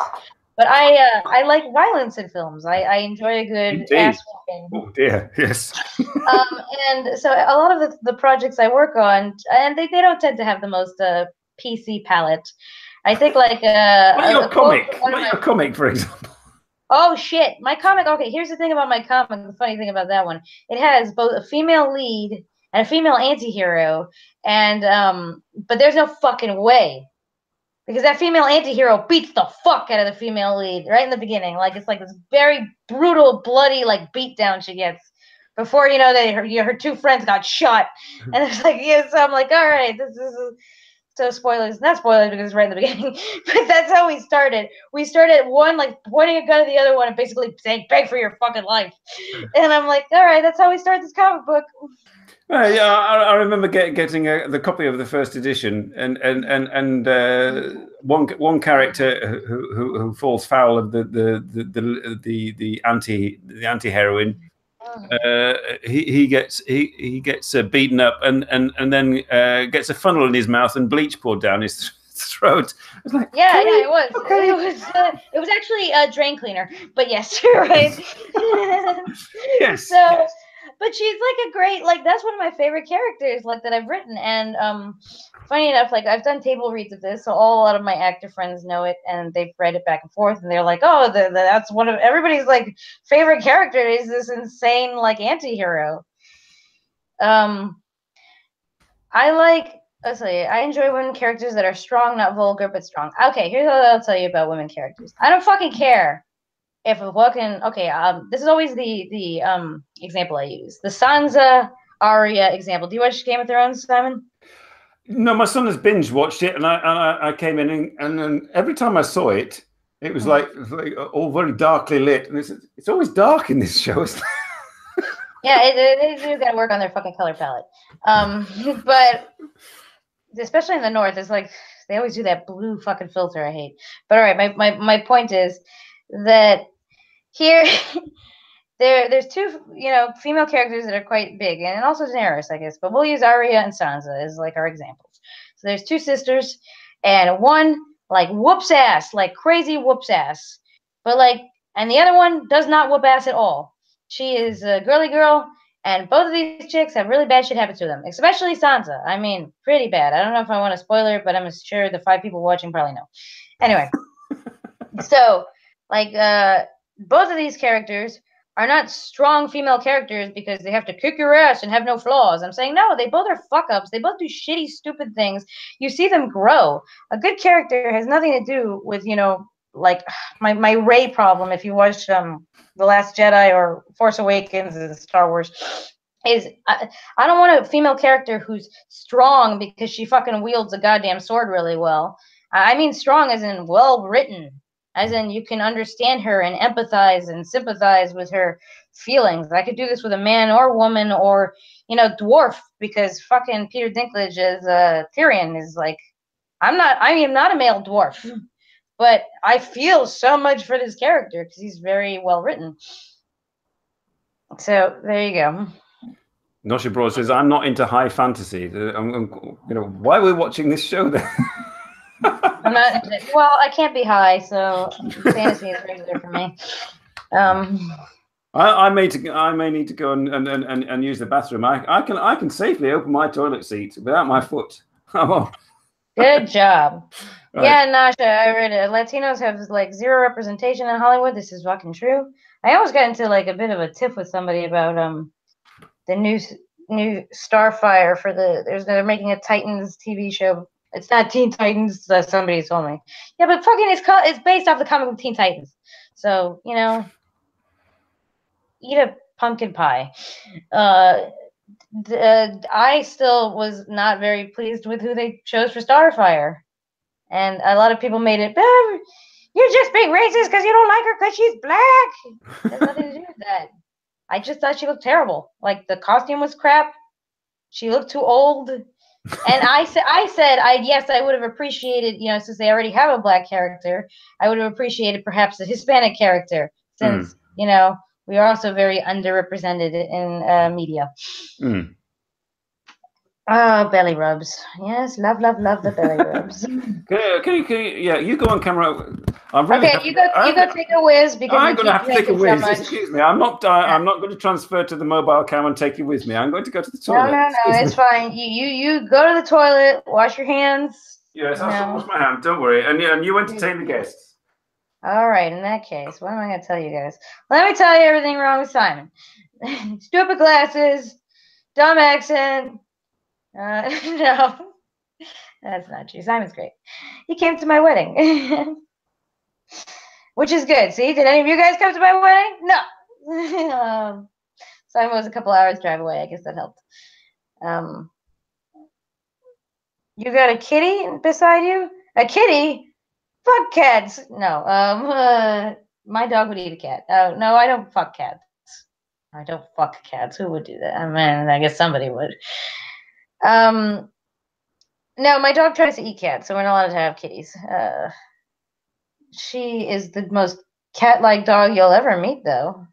But I like violence in films. I enjoy a good ass whooping. Oh dear, yes. And so a lot of the projects I work on, and they don't tend to have the most PC palette. I think like your comic, for example. Oh shit, my comic. Okay, here's the thing about my comic. The funny thing about that one, it has both a female lead and a female anti-hero, and but there's no fucking way. Because that female anti-hero beats the fuck out of the female lead right in the beginning. Like, it's like this very brutal, bloody, like, beatdown she gets before, her 2 friends got shot. And it's like, so I'm like, all right, this is so spoilers. Not spoilers because it's right in the beginning. But that's how we started. We started one, like, pointing a gun at the other one and basically saying, beg for your fucking life. And I'm like, all right, that's how we start this comic book. Yeah, I remember getting the copy of the first edition, and one character who falls foul of the anti-heroine. He gets beaten up and then gets a funnel in his mouth and bleach poured down his throat. It's like, it was. Okay. It was actually a drain cleaner, but yes, you're right. Yes. So. But she's like a great, like, that's one of my favorite characters, like, that I've written. And funny enough, like, I've done table reads of this, so a lot of my actor friends know it, and they've read it back and forth, and they're like, oh, that's one of everybody's, like, favorite character is this insane, like, anti-hero. I enjoy women characters that are strong, not vulgar, but strong. Okay, here's what I'll tell you about women characters. I don't fucking care. If a fucking this is always the example I use. The Sansa Arya example. Do you watch Game of Thrones, Simon? No, my son has binge watched it, and I came in and then every time I saw it, it was like all very darkly lit, and it's always dark in this show. Yeah, they do got to work on their fucking color palette. But especially in the north, it's like They always do that blue fucking filter. I hate. But all right, my point is that here there's two female characters that are quite big, and also Daenerys, I guess. But we'll use Arya and Sansa as like our examples. So there's two sisters, and one like whoops ass, like crazy whoops ass, but like, and the other one does not whoop ass at all. She is a girly girl, and both of these chicks have really bad shit happen to them, especially Sansa. I mean, pretty bad. I don't know if I want to spoil her, but I'm sure the 5 people watching probably know. Anyway, so like both of these characters are not strong female characters because they have to kick your ass and have no flaws. I'm saying no, they both are fuck ups. They both do shitty, stupid things. You see them grow. A good character has nothing to do with, like my Rey problem. If you watched The Last Jedi or Force Awakens and Star Wars, is I don't want a female character who's strong because she fucking wields a goddamn sword really well. I mean strong as in well written. As in, you can understand her and empathize and sympathize with her feelings. I could do this with a man or woman or, dwarf, because fucking Peter Dinklage as Tyrion is like, I am not a male dwarf, but I feel so much for this character because he's very well written. So there you go. Nosha Broad says, "I'm not into high fantasy. Why are we watching this show then?" I'm not. Well, I can't be high, so fantasy is regular for me. I may need to go and use the bathroom. I can safely open my toilet seat without my foot. Good job. Right. Yeah, Nasha, I read it. Latinos have like 0 representation in Hollywood. This is fucking true. I almost got into like a bit of a tiff with somebody about the new Starfire for they're making a Titans TV show. It's not Teen Titans. Somebody told me. Yeah, but fucking it's based off the comic book Teen Titans. So eat a pumpkin pie. I still was not very pleased with who they chose for Starfire, and a lot of people made it. You're just being racist because you don't like her because she's black. It has nothing to do with that. I just thought she looked terrible. Like the costume was crap. She looked too old. And I said, I would have appreciated, since they already have a black character, I would have appreciated perhaps a Hispanic character, since we are also very underrepresented in media. Oh, belly rubs. Yes, love the belly rubs. Can you go on camera. You go take a whiz because I'm going to have to take a whiz. So excuse me. I'm not going to transfer to the mobile cam and take you with me. I'm going to go to the toilet. No, it's fine. You go to the toilet, wash your hands. Yes, I'll wash my hands. Don't worry. And you entertain the guests. All right. In that case, what am I going to tell you guys? Let me tell you everything wrong with Simon. Stupid glasses, dumb accent. No, that's not true. Simon's great. He came to my wedding, which is good. See, did any of you guys come to my wedding? No. Simon was a couple hours drive away. I guess that helped. You got a kitty beside you? A kitty? Fuck cats. No. My dog would eat a cat. No, I don't fuck cats. I don't fuck cats. Who would do that? I mean, I guess somebody would. No, my dog tries to eat cats, so we're not allowed to have kitties. She is the most cat-like dog you'll ever meet, though.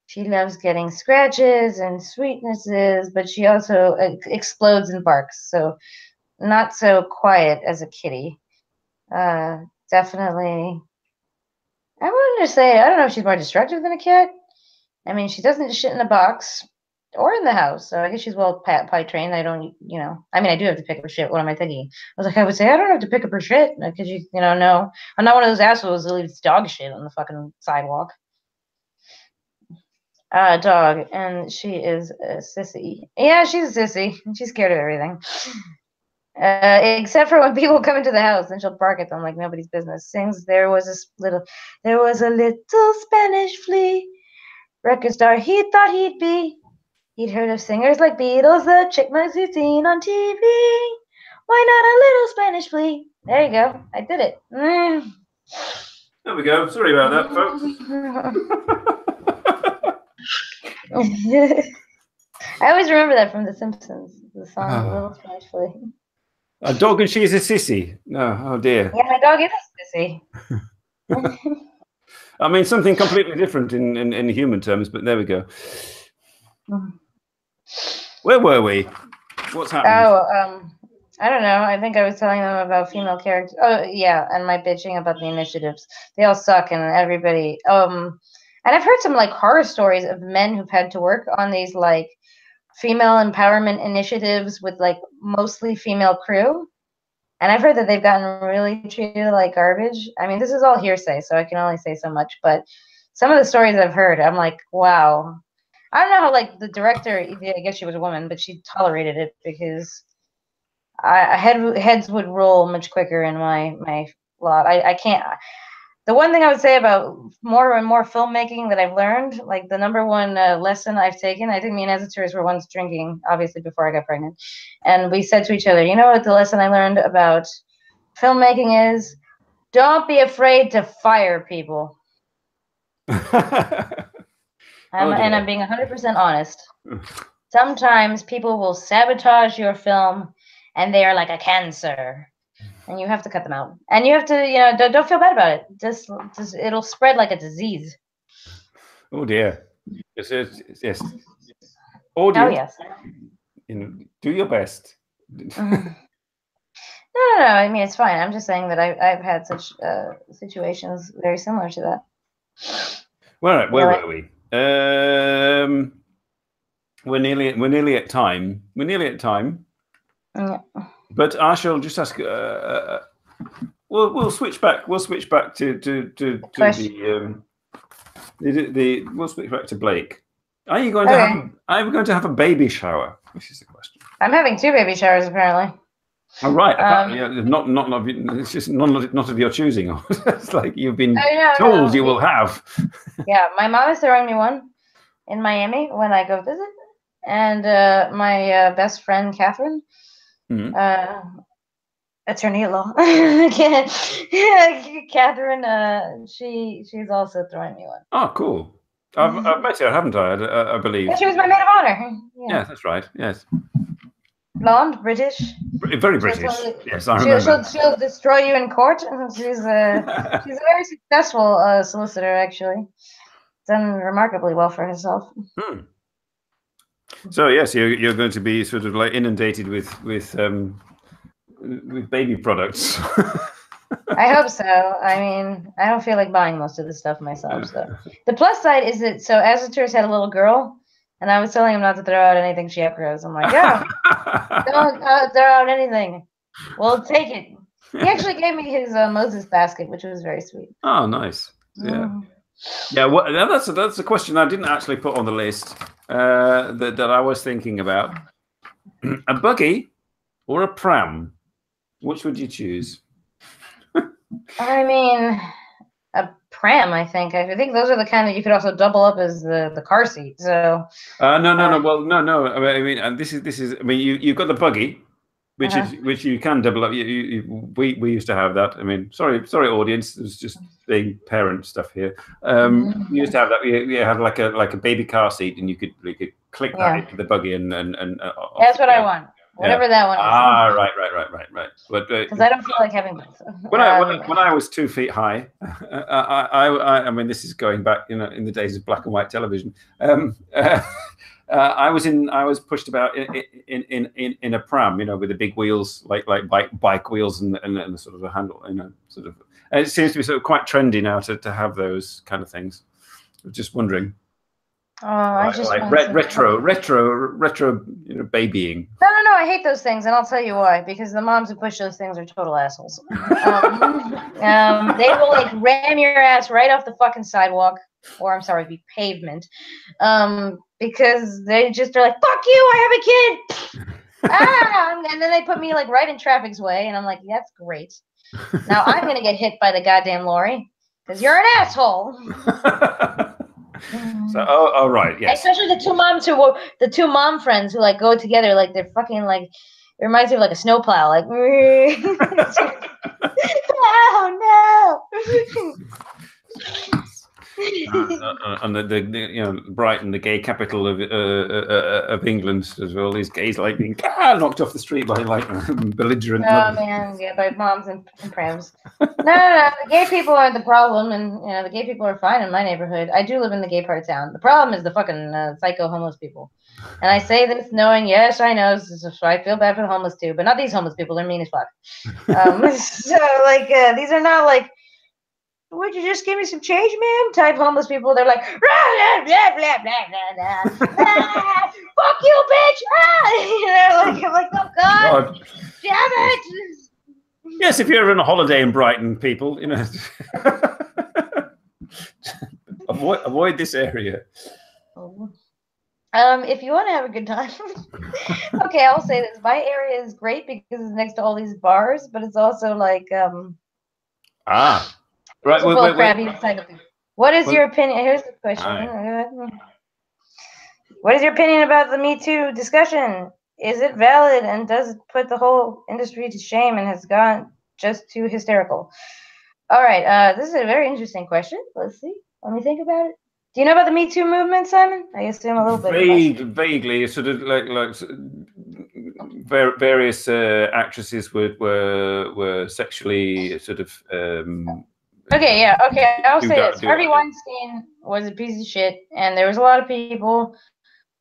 She loves getting scratches and sweetnesses, but she also explodes and barks, so not so quiet as a kitty. Definitely. I wanted to say, I don't know if she's more destructive than a cat. I mean, she doesn't shit in a box or in the house, so I guess she's well potty trained. I don't, I mean, I do have to pick up her shit. What am I thinking? I would say, I don't have to pick up her shit because no, I'm not one of those assholes that leaves dog shit on the fucking sidewalk. Dog, and she is a sissy. Yeah, she's a sissy. She's scared of everything. Except for when people come into the house, then she'll bark at them like nobody's business. Sings, there was a little Spanish flea, record star he thought he'd be. He'd heard of singers like Beatles, the chipmunks he'd seen on TV. Why not a little Spanish flea? There you go. I did it. There we go. Sorry about that, folks. I always remember that from The Simpsons, the song "Little Spanish Flea." A dog and she's a sissy. No, oh dear. Yeah, my dog is a sissy. I mean, something completely different in human terms, but there we go. Where were we? What's happening? Oh, I don't know. I think I was telling them about female characters. Oh, yeah, and my bitching about the initiatives. They all suck, and everybody. And I've heard some like horror stories of men who've had to work on these like female empowerment initiatives with like mostly female crew. And I've heard that they've gotten really treated like garbage. I mean, this is all hearsay, so I can only say so much. But some of the stories I've heard, I'm like, wow. I don't know how, like, the director, I guess she was a woman, but she tolerated it because heads would roll much quicker in my lot. I can't. The one thing I would say about more and more filmmaking that I've learned, like the number one lesson I've taken, I think me and Esoterists were once drinking, obviously before I got pregnant, and we said to each other, you know what the lesson I learned about filmmaking is? Don't be afraid to fire people. And I'm being 100% honest. Sometimes people will sabotage your film, and they are like a cancer, and you have to cut them out. And you have to, you know, don't feel bad about it. Just it'll spread like a disease. Oh dear. Yes. Audience, oh yes. You know, do your best. No. I mean, it's fine. I'm just saying that I've had such situations very similar to that. Where were we? We're nearly at time. We're nearly at time. Yeah. But I shall just ask. We'll switch back. We'll switch back to the we'll switch back to Blake. Are you going to have? Are we going to have a baby shower? This is the question. I'm having 2 baby showers apparently. Oh, right. Not it's just not of your choosing. It's like you've been told you will have. Yeah, my mom is throwing me one in Miami when I go visit, and my best friend Catherine, attorney at law, Catherine, she's also throwing me one. Oh, cool. I've met her, haven't I? I believe. Yeah, she was my maid of honor. Yeah, that's right. Yes. Blonde, British. Very British. Yes, I remember. She'll destroy you in court. She's a very successful solicitor, actually. Done remarkably well for herself. So yes, you're going to be sort of like inundated with baby products. I hope so. I mean, I don't feel like buying most of the stuff myself. So the plus side is that Esoterists had a little girl. And I was telling him not to throw out anything she outgrows. I'm like, yeah, don't throw out anything. We'll take it. He actually gave me his Moses basket, which was very sweet. Oh, nice. Yeah. Yeah, well, that's a question I didn't actually put on the list that I was thinking about. A buggy or a pram? Which would you choose? I mean, a pram, I think. I think those are the kind that you could also double up as the car seat. So no. Well, no. I mean, and this is. I mean, you've got the buggy, which you can double up. We used to have that. I mean, sorry, audience. It was just being parent stuff here. We used to have that. We had like a baby car seat, and you could click that into the buggy and that's what I want. Whatever that one is. Ah, right. But because I don't feel like having both. When I was 2 feet high, I mean, this is going back, in the days of black and white television. I was pushed about in a pram, with the big wheels, like bike wheels and sort of a handle, sort of. And it seems to be sort of quite trendy now to have those kind of things. I was just wondering. Retro, babying. No, I hate those things, and I'll tell you why. Because the moms who push those things are total assholes. They will like ram your ass right off the fucking sidewalk, or I'm sorry, be pavement, because they just are like, "Fuck you, I have a kid," and then they put me like right in traffic's way, and I'm like, "That's great." Now I'm gonna get hit by the goddamn lorry because you're an asshole. So, oh, right, yes. Especially the two mom friends who like go together, like they're fucking like. It reminds me of like a snowplow, like. Oh And you know, Brighton, the gay capital of England, as well. These gays like being knocked off the street by like belligerent. Oh man, yeah, by moms and prams. No, the gay people aren't the problem, and you know the gay people are fine in my neighborhood. I do live in the gay part of town. The problem is the fucking psycho homeless people. And I say this knowing, yes, I know, so I feel bad for the homeless too, but not these homeless people. They're mean as fuck. So like these are not like, would you just give me some change, ma'am? Type homeless people. They're like, blah, blah, blah, blah, blah, blah. Fuck you, bitch! You know, like I'm like, oh God. Damn it! Yes, if you're on a holiday in Brighton, people, you know, avoid this area. If you want to have a good time, okay, I'll say this. My area is great because it's next to all these bars, but it's also like right. What is your opinion? Here's the question. What is your opinion about the Me Too discussion? Is it valid, and does it put the whole industry to shame and has gone just too hysterical? All right, this is a very interesting question. Let's see. Let me think about it. Do you know about the Me Too movement, Simon? I assume a little bit. Vaguely, sort of like various actresses were sexually sort of. Okay, yeah, okay. I'll say this. Harvey Weinstein was a piece of shit, and there was a lot of people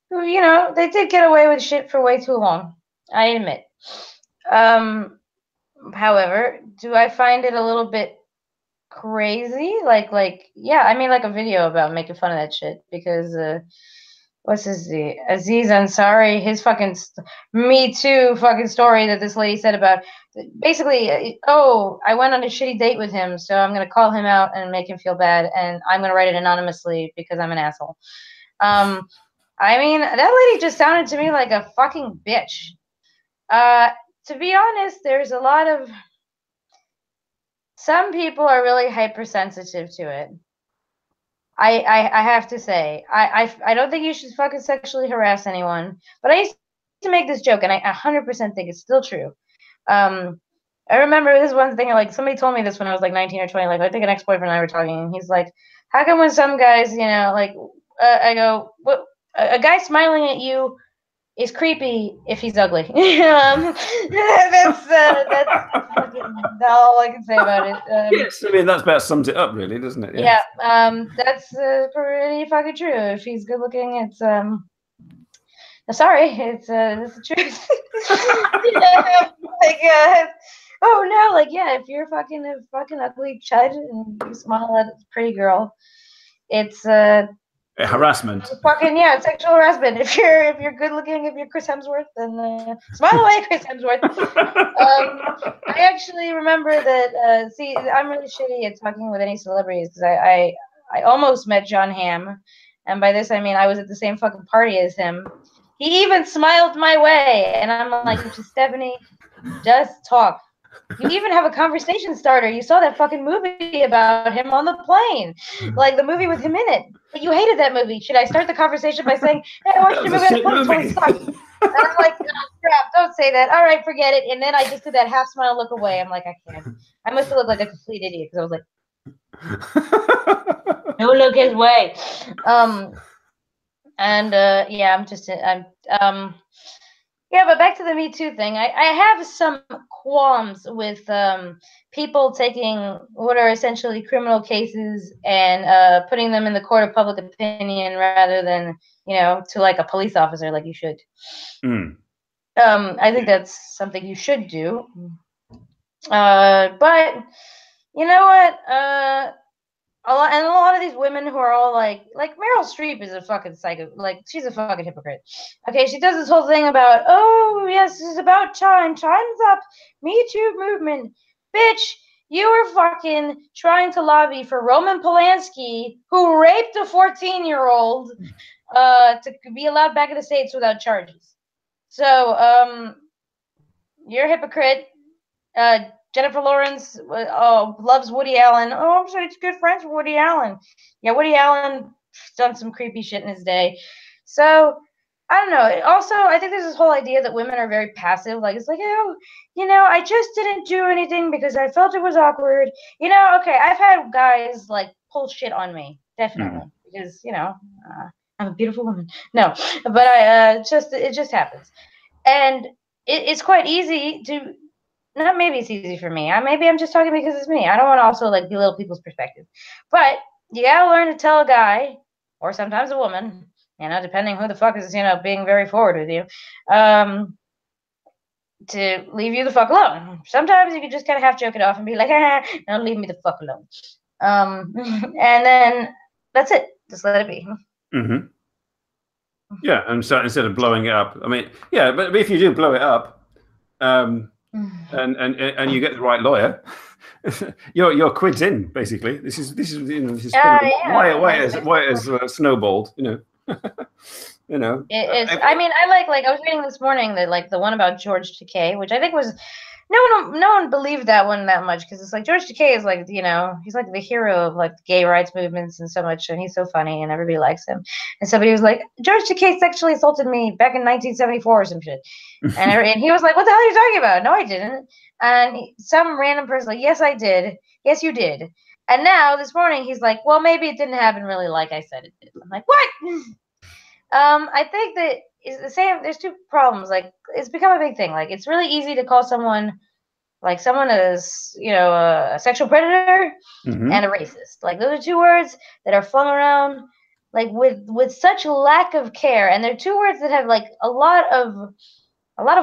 who, you know, they did get away with shit for way too long. I admit. However, do I find it a little bit crazy? Like, yeah, I mean, like a video about making fun of that shit because, what's his name? Aziz Ansari, his fucking Me Too fucking story that this lady said about, basically, oh, I went on a shitty date with him, so I'm going to call him out and make him feel bad, and I'm going to write it anonymously because I'm an asshole. I mean, that lady just sounded to me like a fucking bitch. To be honest, there's a lot of, some people are really hypersensitive to it. I have to say, I don't think you should fucking sexually harass anyone. But I used to make this joke, and I 100% think it's still true. I remember this one thing, like somebody told me this when I was like 19 or 20. Like I think an ex-boyfriend and I were talking, and he's like, "How come when some guys, you know, like I go, what, a guy smiling at you is creepy if he's ugly." That's fucking all I can say about it. Yes, I mean that about sums it up, really, doesn't it? Yeah, that's pretty fucking true. If he's good looking, it's sorry, it's the truth. Like oh no, like yeah, if you're a fucking ugly chud and you smile at a pretty girl, it's harassment. Fucking yeah, it's sexual harassment. If you're good looking, if you're Chris Hemsworth, then smile away, Chris Hemsworth. I actually remember that. See, I'm really shitty at talking with any celebrities because I almost met John Hamm, and by this I mean I was at the same fucking party as him. He even smiled my way, and I'm like, Stephanie, just talk. You even have a conversation starter. You saw that fucking movie about him on the plane, like the movie with him in it. But you hated that movie. Should I start the conversation by saying, "Hey, I watched the movie. And I'm like, oh, crap, don't say that. All right, forget it. And then I just did that half smile look away. I'm like, I can't. I must have looked like a complete idiot because I was like, don't look his way. Yeah, but back to the Me Too thing. I have some qualms with people taking what are essentially criminal cases and putting them in the court of public opinion rather than, you know, to like a police officer like you should. I think that's something you should do. But you know what? A lot of these women who are all like Meryl Streep is a fucking psycho. Like, she's a fucking hypocrite. Okay, she does this whole thing about, oh, yes, it's about time. Time's up. Me Too movement. Bitch, you were fucking trying to lobby for Roman Polanski, who raped a 14-year-old, to be allowed back in the States without charges. So, you're a hypocrite. Jennifer Lawrence loves Woody Allen. Oh, I'm such good friends with Woody Allen. Yeah, Woody Allen done some creepy shit in his day. So, I don't know. Also, I think there's this whole idea that women are very passive. Like, it's like, oh, you know, I just didn't do anything because I felt it was awkward. You know, okay, I've had guys, like, pull shit on me, definitely, because I'm a beautiful woman. No, but it just happens, and it's quite easy to. Not maybe it's easy for me. Maybe I'm just talking because it's me. I don't want to also like belittle people's perspective, but you gotta learn to tell a guy, or sometimes a woman, depending who the fuck is being very forward with you, to leave you the fuck alone. Sometimes you can just kind of half joke it off and be like, no, leave me the fuck alone. And then that's it. Just let it be. Mm-hmm. Yeah, and so instead of blowing it up, I mean, yeah, but if you do blow it up, and you get the right lawyer, your quid's in basically. This is why it has snowballed. I mean, I was reading this morning that like the one about George Takei, which I think was no one believed that one that much because it's like George Takei is like he's like the hero of like the gay rights movements and so much, and he's so funny and everybody likes him. And somebody was like, George Takei sexually assaulted me back in 1974 or some shit, and he was like, what the hell are you talking about? No, I didn't. And some random person like, yes, I did. Yes, you did. And now this morning he's like, well, maybe it didn't happen really like I said it did. I'm like, what? I think that it's the same. There's two problems. Like, it's become a big thing. Like, it's really easy to call someone is, a sexual predator and a racist. Like, those are two words that are flung around, like, with such lack of care. And they're two words that have, like, a lot of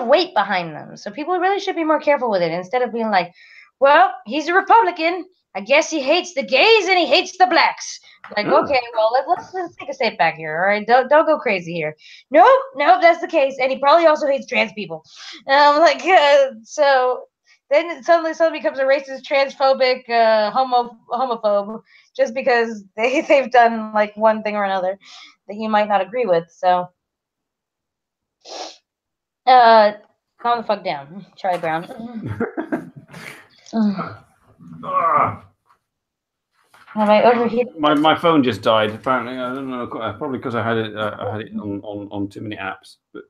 weight behind them. So people really should be more careful with it instead of being like, well, he's a Republican. I guess he hates the gays and he hates the blacks. Like, okay, well, let's take a step back here, all right? Don't go crazy here. Nope, that's the case, and he probably also hates trans people. So then it suddenly becomes a racist, transphobic, homophobe just because they've done like one thing or another that you might not agree with. So, calm the fuck down, Charlie Brown. Have I overheated? My phone just died. Apparently, I don't know. Probably because I had it on too many apps. But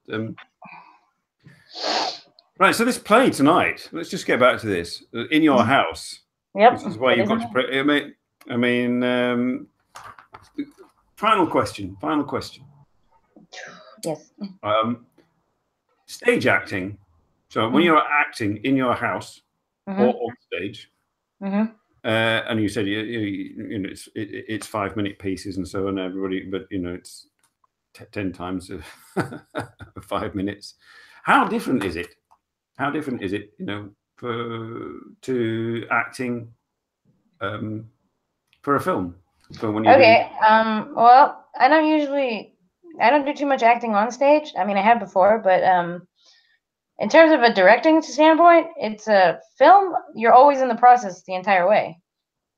right. So this play tonight. Let's just get back to this. In your house. Yep. This is why you've got to pray. I mean, final question. Yes. Stage acting. So when you're acting in your house or on stage. And you said it's 5-minute pieces and so on, everybody, but it's 10 times 5 minutes. How different is it? To acting for a film? For when well, I don't do too much acting on stage. I mean, I have before, but in terms of a directing standpoint, it's a film. You're always in the process the entire way.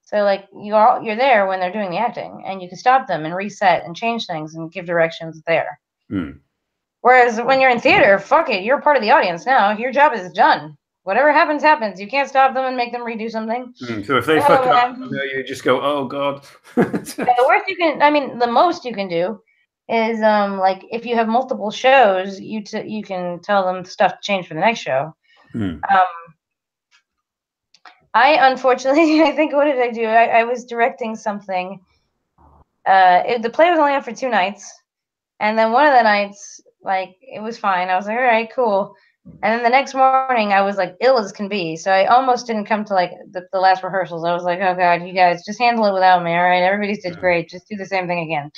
So like you're there when they're doing the acting, and you can stop them and reset and change things and give directions there. Whereas when you're in theater, fuck it, you're part of the audience now. Your job is done. Whatever happens, happens. You can't stop them and make them redo something. So if they fuck up, you just go, oh god. The most you can do is like if you have multiple shows, you can tell them stuff to change for the next show. I unfortunately, I think, what did I do? I was directing something. The play was only on for 2 nights, and then one of the nights, like, it was fine. I was like, all right, cool. And then the next morning, I was like ill as can be, so I almost didn't come to like the last rehearsals. I was like, oh god, you guys just handle it without me, all right? Everybody did great. Just do the same thing again.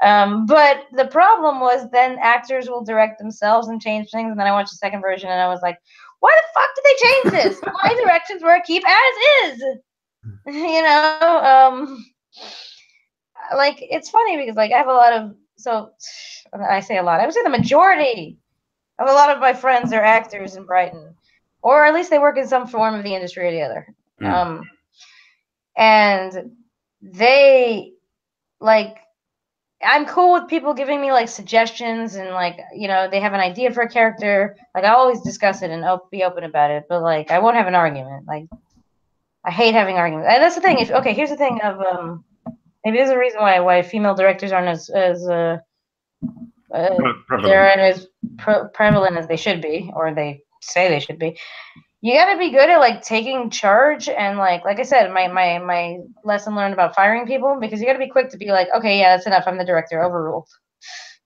But the problem was then actors will direct themselves and change things, and then I watched the second version, and I was like, why the fuck did they change this? My directions were keep as is. Like, it's funny because like I have a lot of, so I say a lot, I would say the majority of a lot of my friends are actors in Brighton, or at least they work in some form of the industry or the other. And they like, I'm cool with people giving me like suggestions and like, they have an idea for a character. Like I always discuss it and be open about it, but like I won't have an argument. Like I hate having arguments. And that's the thing. Here's the thing of maybe there's a reason why female directors aren't as prevalent as they should be, or they say they should be. you got to be good at like taking charge and like I said, my lesson learned about firing people, because you got to be quick to be like, okay, yeah, that's enough. I'm the director. Overruled.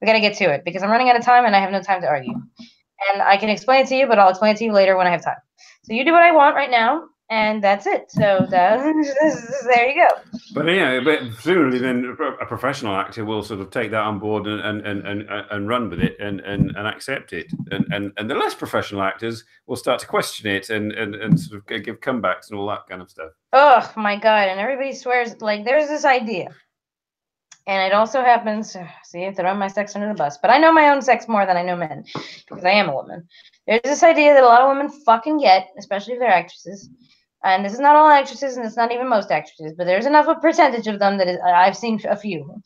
We got to get to it because I'm running out of time and I have no time to argue. And I can explain it to you, but I'll explain it to you later when I have time. So you do what I want right now, and that's it. So there you go. But yeah, but presumably then a professional actor will sort of take that on board and run with it and accept it, and the less professional actors will start to question it and sort of give comebacks and all that kind of stuff. Oh my God! And everybody swears like there's this idea, and it also happens. See, throwing my sex under the bus, but I know my own sex more than I know men because I am a woman. There's this idea that a lot of women fucking get, especially if they're actresses. And this is not all actresses, and it's not even most actresses, but there's enough of a percentage of them that I've seen a few,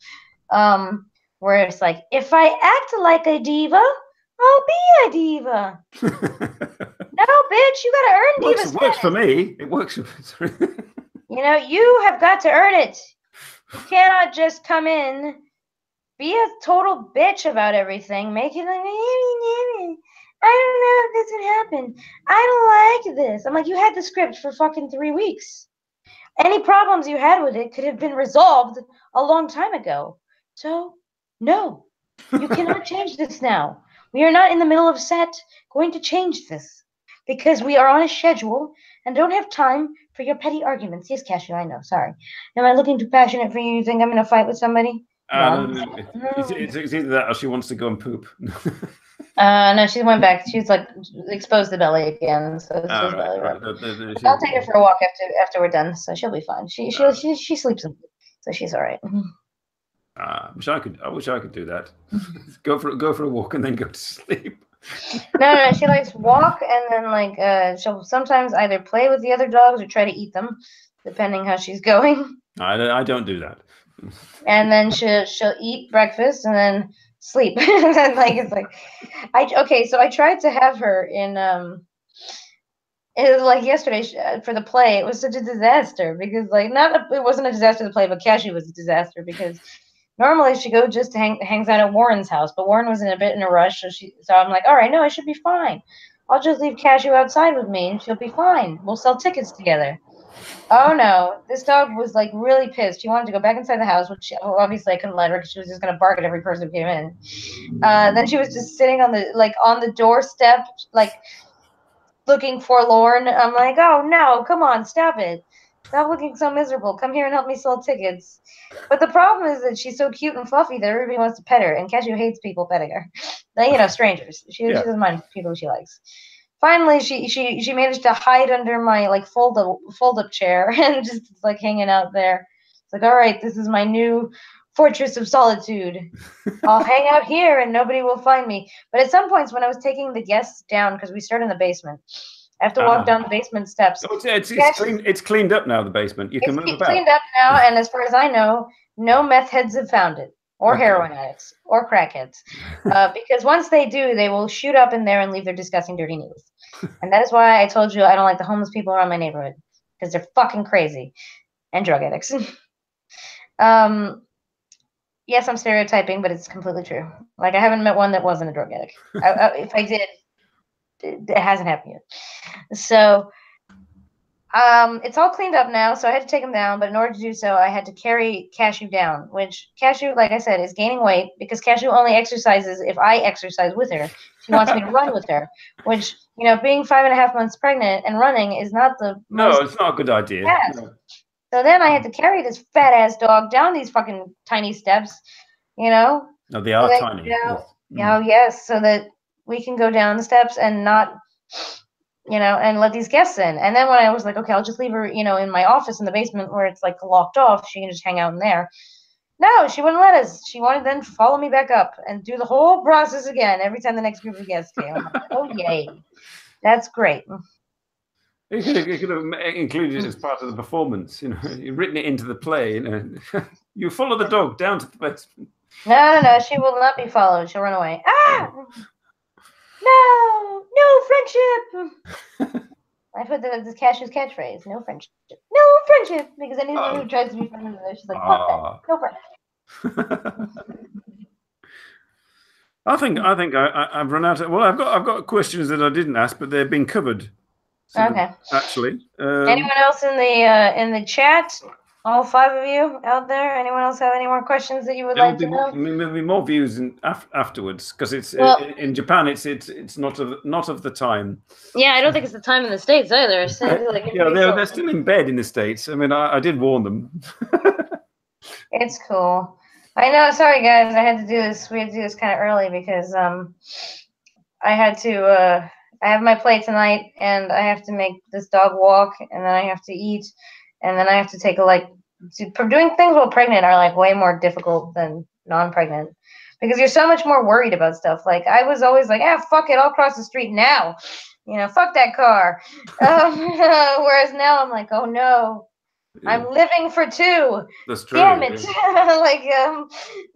where it's like, if I act like a diva, I'll be a diva. No, bitch, you gotta earn diva status. It works for me. It works. You know, you have got to earn it. You cannot just come in, be a total bitch about everything, make it like, I don't know if this would happen. I don't like this. I'm like, you had the script for fucking 3 weeks. Any problems you had with it could have been resolved a long time ago. So, no, you cannot change this now. We are not in the middle of set going to change this because we are on a schedule and don't have time for your petty arguments. Yes, Cashew, I know. Sorry. Am I looking too passionate for you? You think I'm going to fight with somebody? It's either that or she wants to go and poop. No, she went back. She's like exposed the belly again, so it's just belly rub. I'll take her for a walk after we're done, so she'll be fine. She sleeps in, so she's all right. I wish I could do that. go for a walk and then go to sleep. No, she likes walk and then like she'll sometimes either play with the other dogs or try to eat them, depending how she's going. I don't do that. And then she'll eat breakfast and then sleep. Like it's like so I tried to have her in it was like yesterday for the play. It was such a disaster because like it wasn't a disaster to play, but Cashew was a disaster because normally she goes just to hangs out at Warren's house, but Warren was in a rush, so I'm like, all right, no, I should be fine. I'll just leave Cashew outside with me and she'll be fine. We'll sell tickets together. Oh no, this dog was like really pissed. She wanted to go back inside the house, which obviously I couldn't let her because she was just gonna bark at every person who came in. Then she was just sitting on the doorstep, like looking forlorn. I'm like, oh no, come on, stop it. Stop looking so miserable. Come here and help me sell tickets. But the problem is that she's so cute and fluffy that everybody wants to pet her, and Cashew hates people petting her. Strangers. She doesn't mind people she likes. Finally, she managed to hide under my like fold up chair and just like hanging out there. It's like, all right, this is my new fortress of solitude. I'll hang out here and nobody will find me. But at some points when I was taking the guests down, because we start in the basement, I have to walk down the basement steps. It's cleaned up now, the basement. You can move about. It's cleaned up now, and as far as I know, no meth heads have found it. Or heroin addicts, or crackheads. Because once they do, they will shoot up in there and leave their disgusting, dirty needles. And that is why I told you I don't like the homeless people around my neighborhood. Because they're fucking crazy. And drug addicts. Yes, I'm stereotyping, but it's completely true. Like, I haven't met one that wasn't a drug addict. If I did, it hasn't happened yet. So... it's all cleaned up now, so I had to take him down, but in order to do so, I had to carry Cashew down, which Cashew, like I said, is gaining weight because Cashew only exercises if I exercise with her. She wants me to run with her, which, being 5.5 months pregnant and running is not the most... it's not a good idea. No. So then I had to carry this fat-ass dog down these fucking tiny steps, No, they are tiny. Yes, so that we can go down the steps and not... and let these guests in. And then when I was like, okay, I'll just leave her, in my office in the basement where it's like locked off, she can just hang out in there. No, she wouldn't let us. She wanted then to follow me back up and do the whole process again every time the next group of guests came. I'm like, oh, yay. That's great. You could have included it as part of the performance, You've written it into the play, You follow the dog down to the basement. No, she will not be followed. She'll run away. Ah! No friendship. I put this Cashew's catchphrase: no friendship, because anyone who tries to be friendly with her, she's like, fuck that, no friendship. I think I've run out of. Well, I've got questions that I didn't ask, but they've been covered. Okay. Actually, anyone else in the chat? All 5 of you out there. Anyone else have any more questions that you would like to know? There'll be more views afterwards because it's in Japan. It's not of the time. Yeah, I don't think it's the time in the States either. They're still in bed in the States. I mean, I did warn them. It's cool. I know. Sorry, guys. I had to do this. We had to do this kind of early because I had to. I have my plate tonight, and I have to make this dog walk, and then I have to eat, and then I have to take doing things while pregnant are like way more difficult than non-pregnant because you're so much more worried about stuff. Like I was always like, fuck it, I'll cross the street now. Fuck that car. Whereas now I'm like, oh no. Yeah. I'm living for 2. That's true. Damn it! Yeah.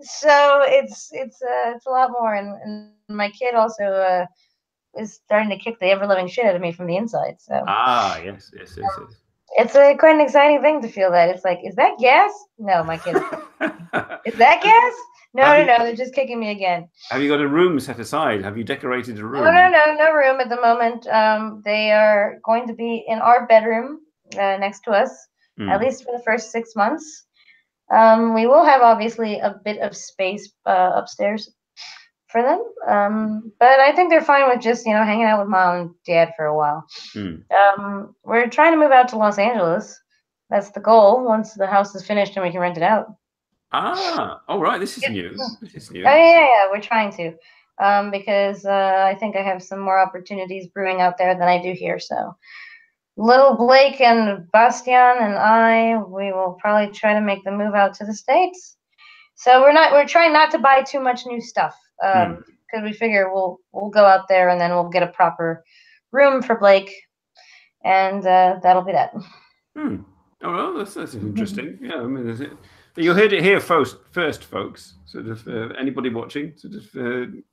So it's a lot more, and my kid also is starting to kick the ever living shit out of me from the inside. So yes. It's quite an exciting thing to feel that. It's like, is that gas? No, my kid. Is that gas? No, they're just kicking me again. Have you got a room set aside? Have you decorated a room? No room at the moment. They are going to be in our bedroom next to us. At least for the first 6 months. We will have obviously a bit of space upstairs for them, but I think they're fine with just hanging out with mom and dad for a while. We're trying to move out to Los Angeles. That's the goal. Once the house is finished and we can rent it out. All right. This is new. This is new. Oh yeah. We're trying to, because I think I have some more opportunities brewing out there than I do here. So. Little Blake and Bastian and we will probably try to make the move out to the States. So we're trying not to buy too much new stuff because we figure we'll go out there and then we'll get a proper room for Blake, and that'll be that. Oh well, that's interesting. Yeah, I mean, you heard it here first, folks. Sort of anybody watching, sort of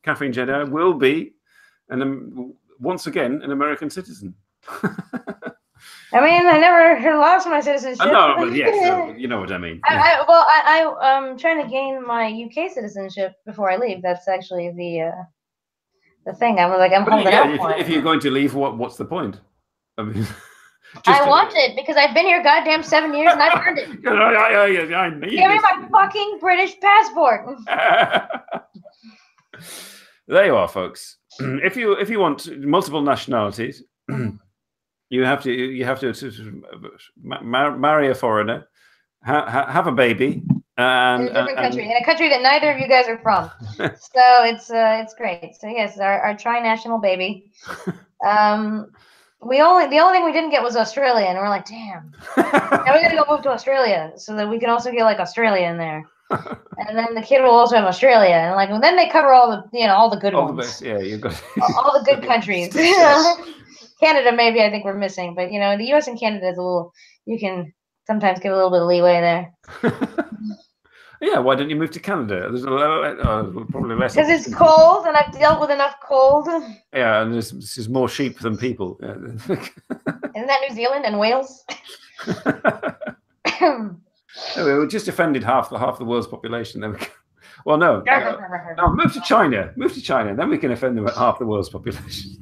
CaffineJedi will be, once again, an American citizen. I mean, I never lost my citizenship. No, but yes, you know what I mean. I'm trying to gain my UK citizenship before I leave. That's actually the thing. I'm holding out for. If you're going to leave, what's the point? I mean, I want it because I've been here goddamn 7 years and I've earned it. I need Give me my fucking British passport. There you are, folks. If you want multiple nationalities. You have to sort of marry a foreigner, have a baby, and in a different country, in a country that neither of you guys are from. So it's great. So yes, our tri-national baby. The only thing we didn't get was Australia, and we're like, damn. Now we gotta go move to Australia so that we can also get like Australia in there. And then the kid will also have Australia, and then they cover all the good ones. The best, yeah, you've got all the good countries. Canada, maybe I think we're missing, but the U.S. and Canada is you can sometimes give a little bit of leeway there. Yeah, why don't you move to Canada? There's probably less. Because it's cold, and I've dealt with enough cold. Yeah, and there's more sheep than people. Yeah. Isn't that New Zealand and Wales? We just offended half the world's population. Then well, no, move to China. Move to China, then we can offend them at half the world's population.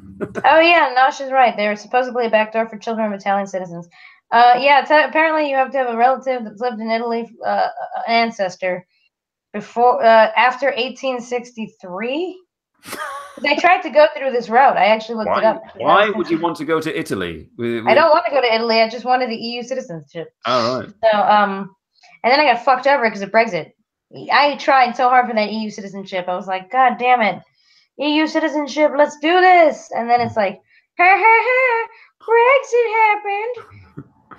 Oh yeah, Nosh is right. They're supposedly a backdoor for children of Italian citizens. Apparently you have to have a relative that's lived in Italy, an ancestor, after 1863. They tried to go through this route. I actually looked it up. Why would you want to go to Italy? I don't want to go to Italy. I just wanted the EU citizenship. All right. So and then I got fucked over because of Brexit. I tried so hard for that EU citizenship. I was like, God damn it. EU citizenship, let's do this. And then it's like, Brexit happened.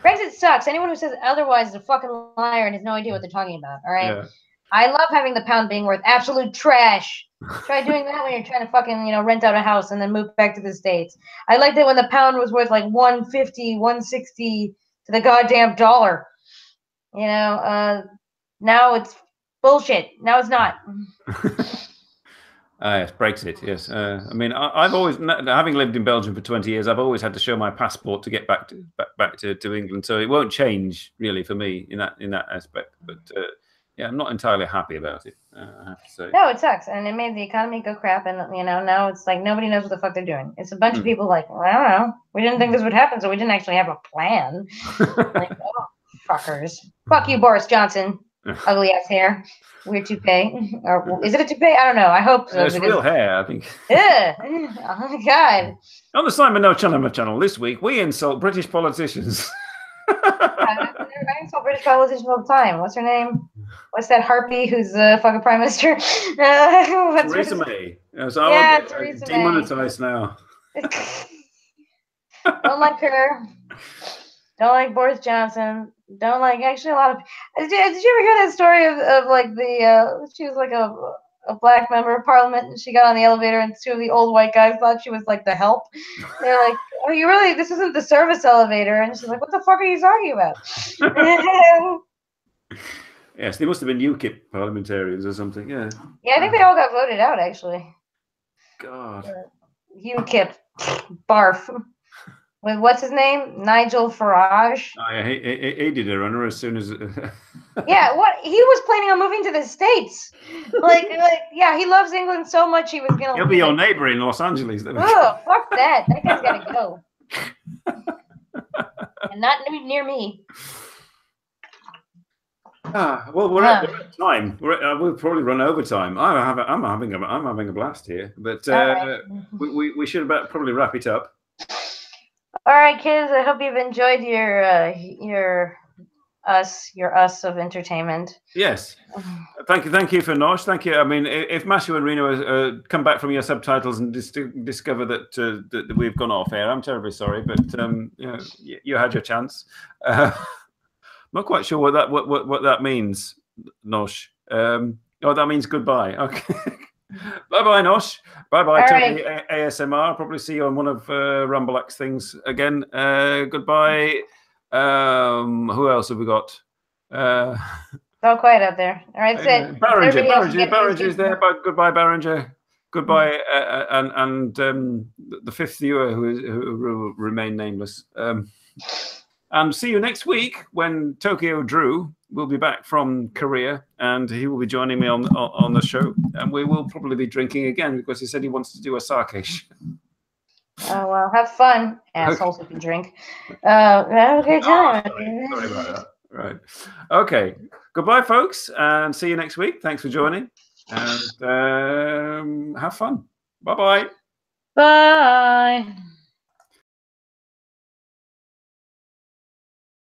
Brexit sucks. Anyone who says otherwise is a fucking liar and has no idea what they're talking about. All right. Yeah. I love having the pound being worth absolute trash. Try doing that when you're trying to fucking, rent out a house and then move back to the States. I liked it when the pound was worth like 150, 160 to the goddamn dollar. Now it's bullshit. Now it's not. Yes, Brexit. Yes, I mean, I've always, having lived in Belgium for 20 years, I've always had to show my passport to get back to England. So it won't change really for me in that aspect. But yeah, I'm not entirely happy about it. I have to say. No, it sucks, and it made the economy go crap. And now it's like nobody knows what the fuck they're doing. It's a bunch of people like, well, I don't know. We didn't think this would happen, so we didn't actually have a plan. Like, oh, fuckers. Fuck you, Boris Johnson. Ugly ass hair. Weird toupee. Or is it a toupee? I don't know. I hope so. It's real hair, I think. Yeah. Oh my god. On the Simon No Channel channel this week, we insult British politicians. I insult British politicians all the time. What's her name? What's that harpy who's the fucking prime minister? Theresa May. So yeah, okay, Theresa demonetized now. Don't like her. Don't like Boris Johnson. Don't like actually a lot of. Did you ever hear that story of like the she was like a black member of parliament and she got on the elevator and two of the old white guys thought she was like the help. They're like, oh, you really, this isn't the service elevator. And she's like, what the fuck are you talking about? Yes, they must have been UKIP parliamentarians or something. Yeah. Yeah, I think they all got voted out actually. God. UKIP. Barf. With what's his name? Nigel Farage. Oh, yeah, he did a runner as soon as. Yeah, what he was planning on moving to the States. Like, yeah, he loves England so much he was gonna. He'll be your neighbor in Los Angeles. Oh, fuck that! That guy's gotta go. And not near me. Well, we're at time. We'll probably run over time. I'm having a blast here, but right. we should probably wrap it up. All right, kids. I hope you've enjoyed your us of entertainment. Yes. Thank you for Nosh. Thank you. I mean, if Mashu and Reno come back from your subtitles and discover that we've gone off air, I'm terribly sorry, but you had your chance. I'm not quite sure what that means, Nosh. Oh, that means goodbye. Okay. Bye-bye, Nosh. Bye-bye to the ASMR. Probably see you on one of Rumbleax things again. Goodbye. Who else have we got? It's all quiet out there. All right, Barringer is there. Goodbye, Barringer. Goodbye, and the fifth viewer who will remain nameless. And see you next week when Tokyo Drew will be back from Korea, and he will be joining me on the show, and we will probably be drinking again because he said he wants to do a sake. Oh, well, have fun, assholes who can drink. Have a good time. Sorry about that. Right. Okay. Goodbye, folks, and see you next week. Thanks for joining, and have fun. Bye-bye. Bye.